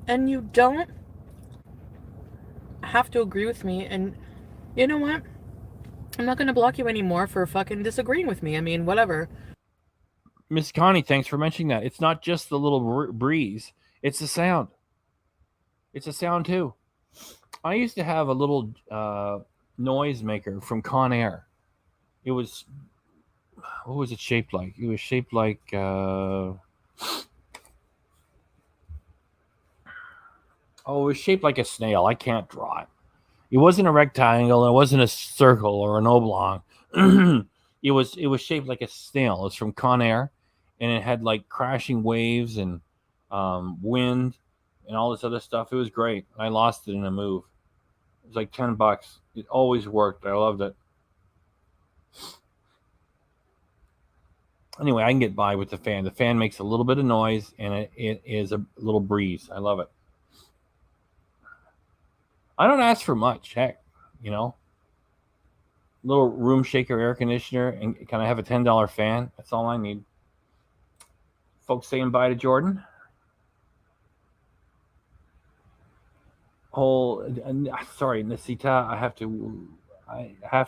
Speaker 4: And you don't have to agree with me. And you know what? I'm not gonna block you anymore for fucking disagreeing with me. I mean, whatever.
Speaker 5: Miss Connie, thanks for mentioning that. It's not just the little breeze. It's the sound. It's a sound too. I used to have a little noise maker from Conair. It was, what was it shaped like? It was shaped like it was shaped like a snail. I can't draw it. It wasn't a rectangle. It wasn't a circle or an oblong. It was shaped like a snail. It was from Conair, and it had like crashing waves and wind and all this other stuff. It was great. I lost it in a move. It was like $10. It always worked. I loved it. Anyway, I can get by with the fan. The fan makes a little bit of noise, and it is a little breeze. I love it. I don't ask for much. Heck, you know, little room shaker air conditioner, and can I have a $10 fan? That's all I need. Folks saying bye to Jordan. Sorry, Nasita. I have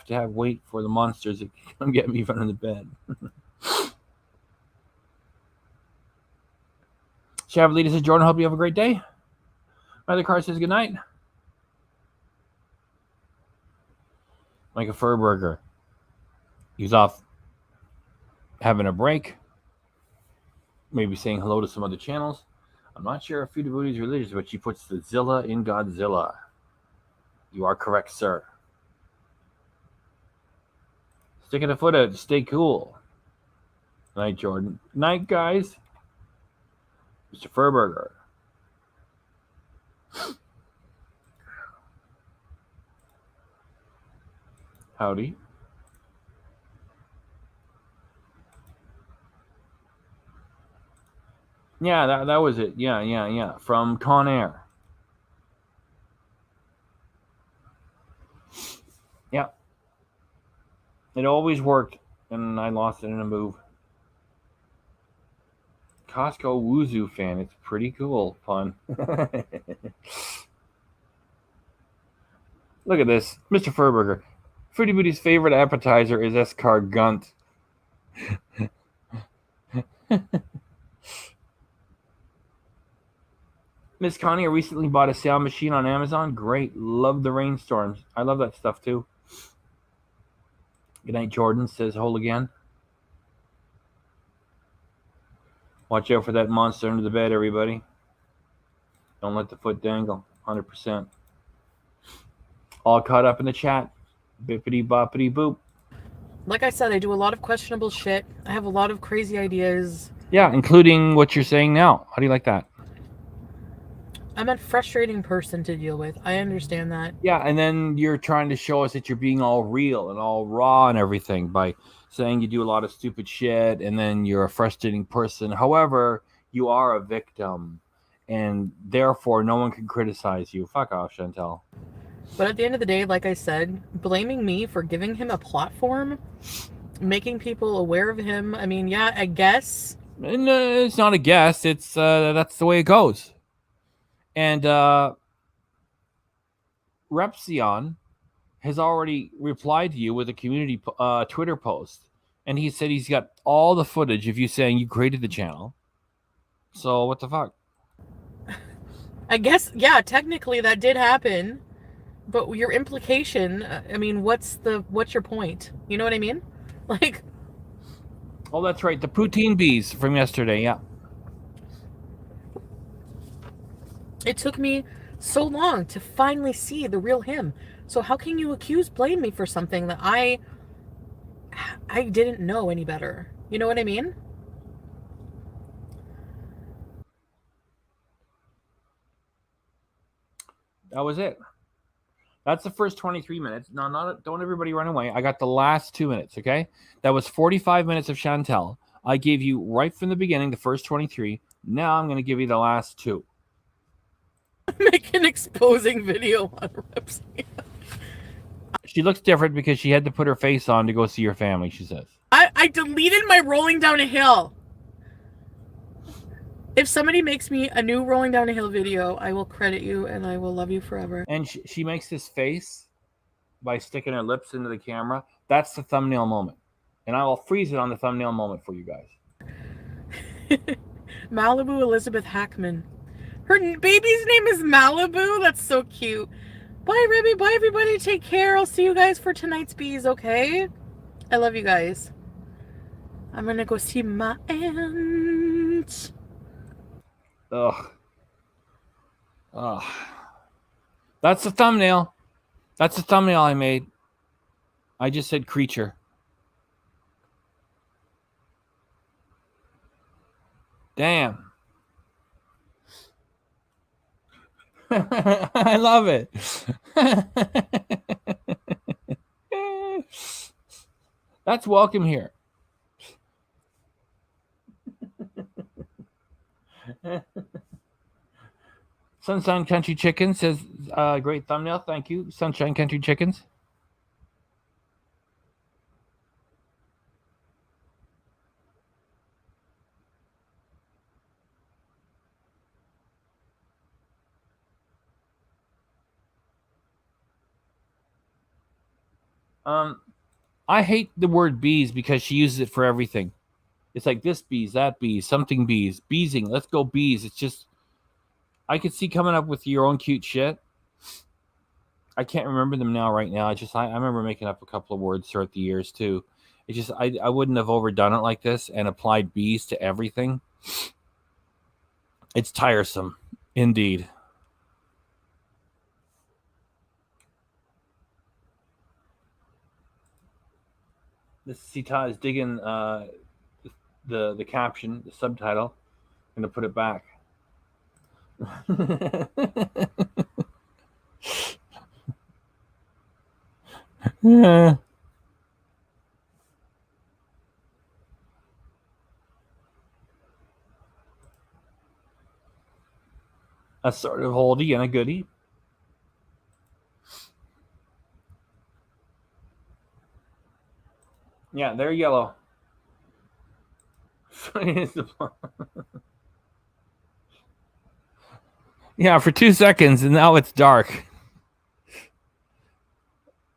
Speaker 5: to have wait for the monsters to come get me from the bed. Shavalita says, Jordan, hope you have a great day. Mother Car says good night. Like a Furburger. He's off having a break. Maybe saying hello to some other channels. I'm not sure if Food Booty is religious, but she puts the Zilla in Godzilla. You are correct, sir. Sticking a foot out to stay cool. Night, Jordan. Night, guys. Mr. Furburger. Howdy. Yeah, that was it. Yeah. From Conair. Yeah. It always worked, and I lost it in a move. Costco Wuzu fan. It's pretty cool. Fun. Look at this. Mr. Furburger. Fruity Booty's favorite appetizer is escargot. Miss Connie, I recently bought a sound machine on Amazon. Great. Love the rainstorms. I love that stuff too. Good night, Jordan, says Hole again. Watch out for that monster under the bed, everybody. Don't let the foot dangle. 100%. All caught up in the chat. Bippity boppity boop.
Speaker 4: Like I said, I do a lot of questionable shit. I have a lot of crazy ideas.
Speaker 5: Yeah, including what you're saying now. How do you like that?
Speaker 4: I'm a frustrating person to deal with. I understand that.
Speaker 5: Yeah, and then you're trying to show us that you're being all real and all raw and everything by saying you do a lot of stupid shit and then you're a frustrating person. However, you are a victim and therefore no one can criticize you. Fuck off, Chantal.
Speaker 4: But at the end of the day, like I said, blaming me for giving him a platform, making people aware of him, I mean, yeah, I guess.
Speaker 5: And, it's not a guess. It's that's the way it goes. And Repzion has already replied to you with a community Twitter post. And he said he's got all the footage of you saying you created the channel. So what the fuck?
Speaker 4: I guess, yeah, technically that did happen. But your implication, I mean, what's your point? You know what I mean? Like...
Speaker 5: Oh, that's right. The poutine bees from yesterday, yeah.
Speaker 4: It took me so long to finally see the real him. So how can you blame me for something that I didn't know any better? You know what I mean?
Speaker 5: That was it. That's the first 23 minutes. No, don't everybody run away. I got the last 2 minutes, okay? That was 45 minutes of Chantal. I gave you right from the beginning the first 23. Now I'm going to give you the last 2.
Speaker 4: Make an exposing video on Repzion.
Speaker 5: She looks different because she had to put her face on to go see her family, she says.
Speaker 4: I deleted my rolling down a hill. If somebody makes me a new rolling down a hill video, I will credit you and I will love you forever.
Speaker 5: And she makes this face by sticking her lips into the camera. That's the thumbnail moment. And I will freeze it on the thumbnail moment for you guys.
Speaker 4: Malibu Elizabeth Hackman. Her baby's name is Malibu? That's so cute. Bye, Ribby. Bye, everybody. Take care. I'll see you guys for tonight's bees, okay? I love you guys. I'm gonna go see my aunt.
Speaker 5: Ugh. Ugh. That's the thumbnail. That's the thumbnail I made. I just said creature. Damn. I love it. That's welcome here. Sunshine Country Chicken says, great thumbnail. Thank you, Sunshine Country Chickens. I hate the word bees because she uses it for everything. It's like this bees, that bees, something bees, beesing. Let's go bees. It's just, I could see coming up with your own cute shit. I can't remember them now right now. I remember making up a couple of words throughout the years too. It's just, I wouldn't have overdone it like this and applied bees to everything. It's tiresome, indeed. This Sita is digging the caption, the subtitle. I'm gonna put it back. Yeah. A sort of oldie and a goodie. Yeah, they're yellow. Yeah, for 2 seconds, and now it's dark.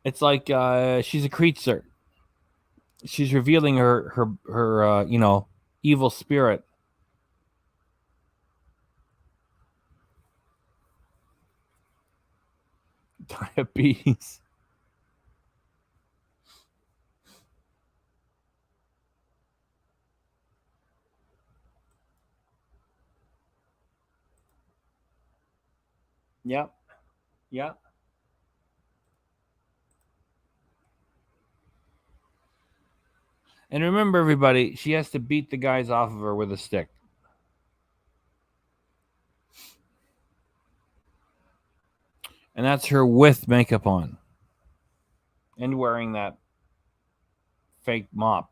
Speaker 5: It's like she's a creature. She's revealing her evil spirit. Diabetes. Yep. Yep. And remember, everybody, she has to beat the guys off of her with a stick. And that's her with makeup on. And wearing that fake mop.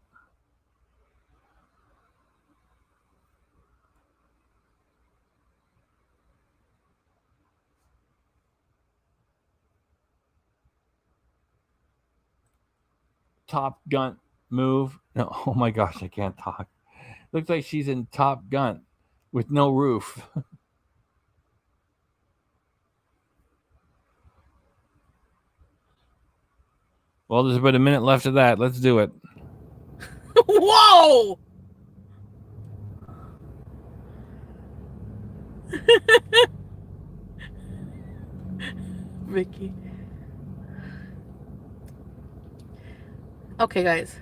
Speaker 5: Top Gun move. No, oh my gosh, I can't talk. Looks like she's in Top Gun with no roof. Well, there's about a minute left of that. Let's do it.
Speaker 4: Whoa! Vicky. Okay, guys.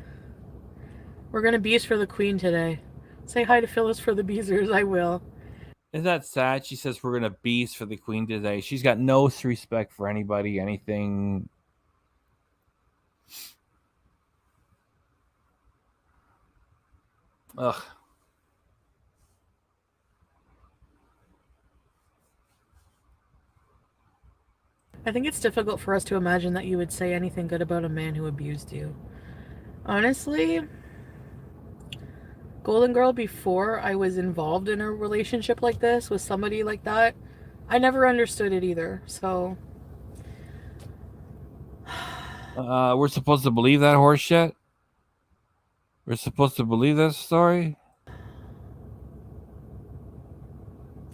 Speaker 4: We're gonna bees for the queen today. Say hi to Phyllis for the beezers. I will.
Speaker 5: Isn't that sad? She says we're gonna beast for the queen today. She's got no respect for anybody, anything. Ugh.
Speaker 4: I think it's difficult for us to imagine that you would say anything good about a man who abused you. Honestly, Golden Girl, before I was involved in a relationship like this with somebody like that, I never understood it either. So
Speaker 5: We're supposed to believe that horse shit? We're supposed to believe this story?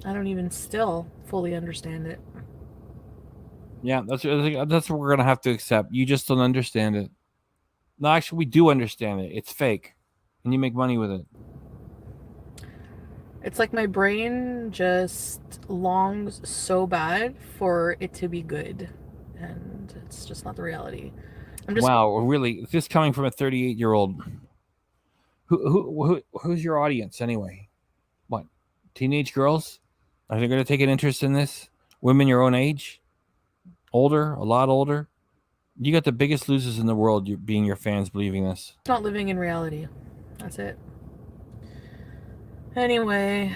Speaker 4: I don't even still fully understand it.
Speaker 5: Yeah, that's what we're gonna have to accept. You just don't understand it. No, actually, we do understand it. It's fake, and you make money with it.
Speaker 4: It's like my brain just longs so bad for it to be good, and it's just not the reality. I'm just
Speaker 5: Wow, really? This coming from a 38-year-old. Who's your audience anyway? What? Teenage girls? Are they going to take an interest in this? Women your own age? Older? A lot older? You got the biggest losers in the world. You being your fans believing this.
Speaker 4: not living in reality. That's it. Anyway,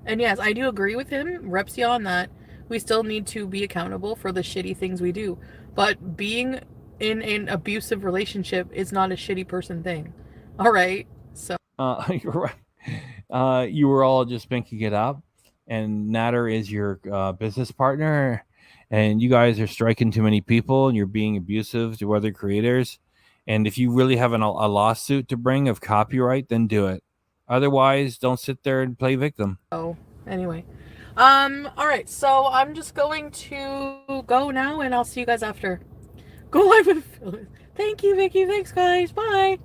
Speaker 4: and yes, I do agree with him, Repzion, that we still need to be accountable for the shitty things we do. But being in an abusive relationship is not a shitty person thing. All right. So
Speaker 5: You're right. You were all just making it up, and Nader is your business partner, and you guys are striking too many people, and you're being abusive to other creators. And if you really have a lawsuit to bring of copyright, then do it. Otherwise, don't sit there and play victim.
Speaker 4: anyway. All right. So I'm just going to go now, and I'll see you guys after. Go live with Phyllis. Thank you, Vicky. Thanks, guys. Bye.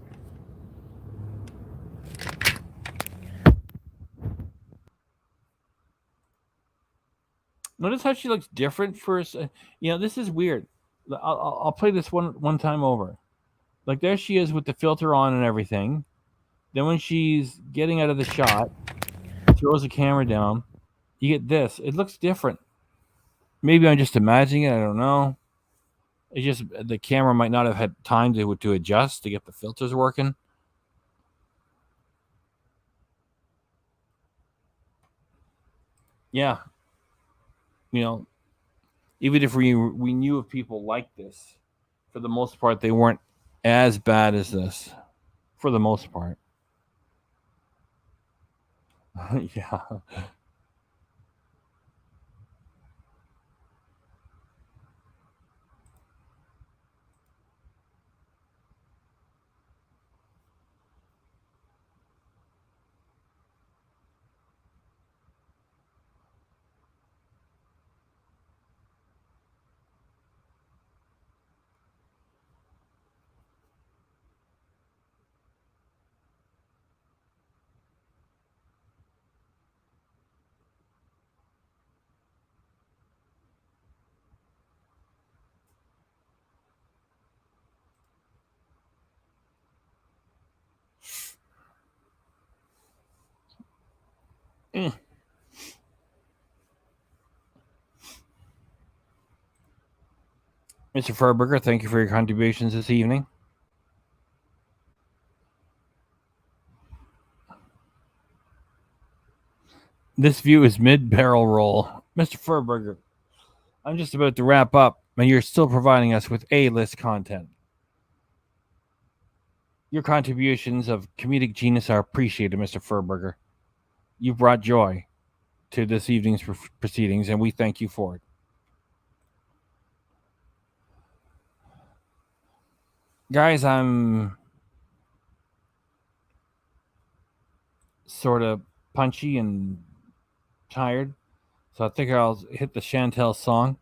Speaker 5: Notice how she looks different for us. This is weird. I'll play this one time over. Like there she is with the filter on and everything. Then when she's getting out of the shot, throws the camera down. You get this. It looks different. Maybe I'm just imagining it. I don't know. It's just the camera might not have had time to adjust to get the filters working. Yeah. Even if we knew of people like this, for the most part, they weren't as bad as this. For the most part. Yeah. Mr. Furberger, thank you for your contributions this evening. This view is mid-barrel roll. Mr. Furberger, I'm just about to wrap up, and you're still providing us with A-list content. Your contributions of comedic genius are appreciated, Mr. Furberger. You brought joy to this evening's proceedings, and we thank you for it. Guys, I'm sort of punchy and tired, so I think I'll hit the Chantal song.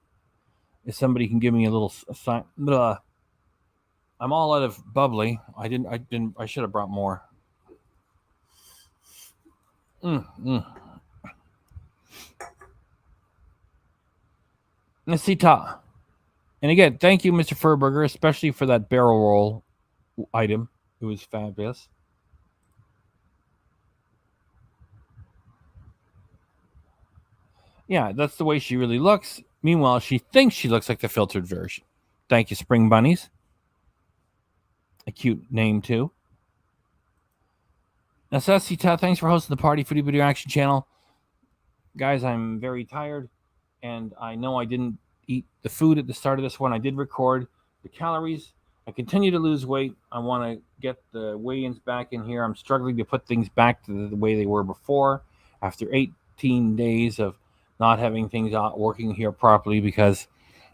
Speaker 5: If somebody can give me a little sign. I'm all out of bubbly. I should have brought more. Nasita. And again, thank you, Mr. Furberger, especially for that barrel roll item. It was fabulous. Yeah, that's the way she really looks. Meanwhile, she thinks she looks like the filtered version. Thank you, Spring Bunnies. A cute name, too. Nasita, thanks for hosting the Party Foodie Video Action channel. Guys, I'm very tired, and I know I didn't eat the food at the start of this one. I did record the calories. I continue to lose weight. I want to get the weigh-ins back in here. I'm struggling to put things back to the way they were before after 18 days of not having things out working here properly because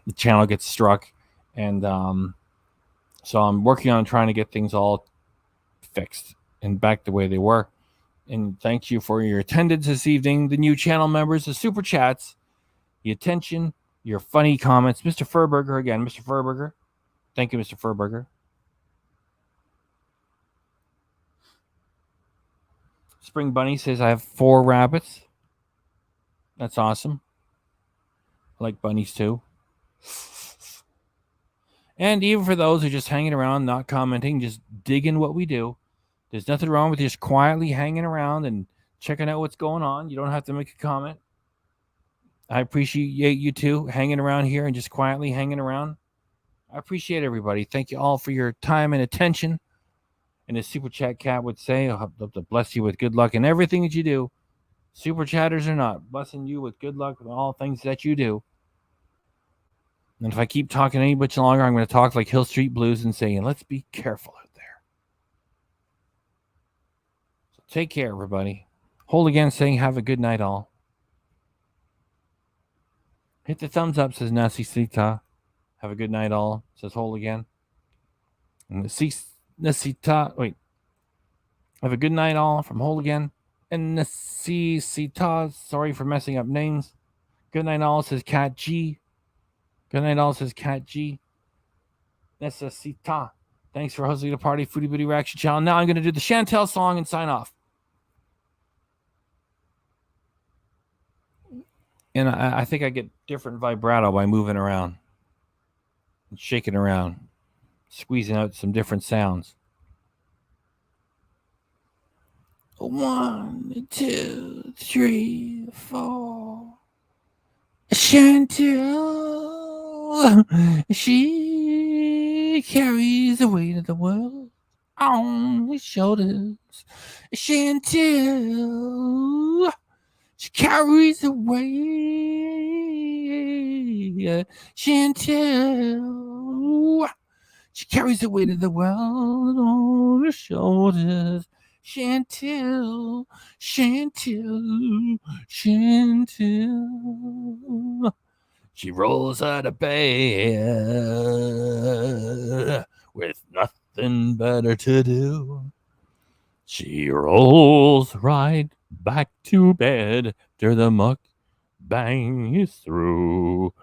Speaker 5: the channel gets struck. And so I'm working on trying to get things all fixed and back the way they were. And thank you for your attendance this evening, the new channel members, the super chats, the attention, your funny comments. Mr. Furberger again. Mr. Furberger. Thank you, Mr. Furberger. Spring Bunny says, I have 4 rabbits. That's awesome. I like bunnies too. And even for those who are just hanging around, not commenting, just digging what we do, there's nothing wrong with just quietly hanging around and checking out what's going on. You don't have to make a comment. I appreciate you too, hanging around here and just quietly hanging around. I appreciate everybody. Thank you all for your time and attention. And as Super Chat Cat would say, I'll have to bless you with good luck in everything that you do. Super chatters or not, blessing you with good luck with all things that you do. And if I keep talking any much longer, I'm going to talk like Hill Street Blues and say, let's be careful out there. So take care, everybody. Hold again, saying have a good night, all. Hit the thumbs up, says Nasi Sita. Have a good night, all, says hold again. And the Nasita, wait. Have a good night, all, from hold again. And Nasi Sita, sorry for messing up names. Good night, all, says Cat G. Good night, all, says Cat G. Necessita. Thanks for hosting the Party Foodie Booty Reaction channel. Now I'm going to do the Chantal song and sign off. And I think I get different vibrato by moving around and shaking around, squeezing out some different sounds. 1, 2, 3, 4. Chantal, she carries the weight of the world on her shoulders. Chantal, she carries the weight. Chantal, she carries the weight of the world on her shoulders. Chantal, Chantal, Chantal. She rolls out of bed with nothing better to do. She rolls right back to bed after the mukbang is through.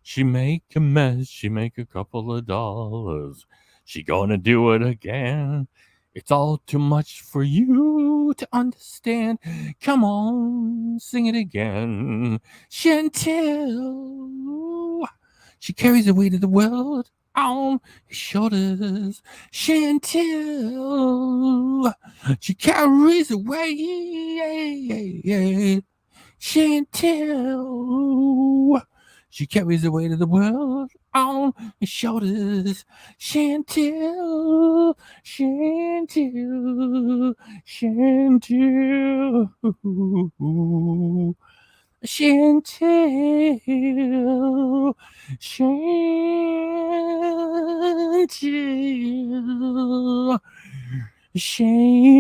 Speaker 5: She make a mess, she make a couple of dollars. She gonna do it again. It's all too much for you to understand. Come on, sing it again. Chantal, she carries the weight of the world on his shoulders. Chantal, she carries the weight. Chantal, she carries the weight of the world on her shoulders. Chantal, Chantal, Chantal, Chantal, Chantal, Chantal.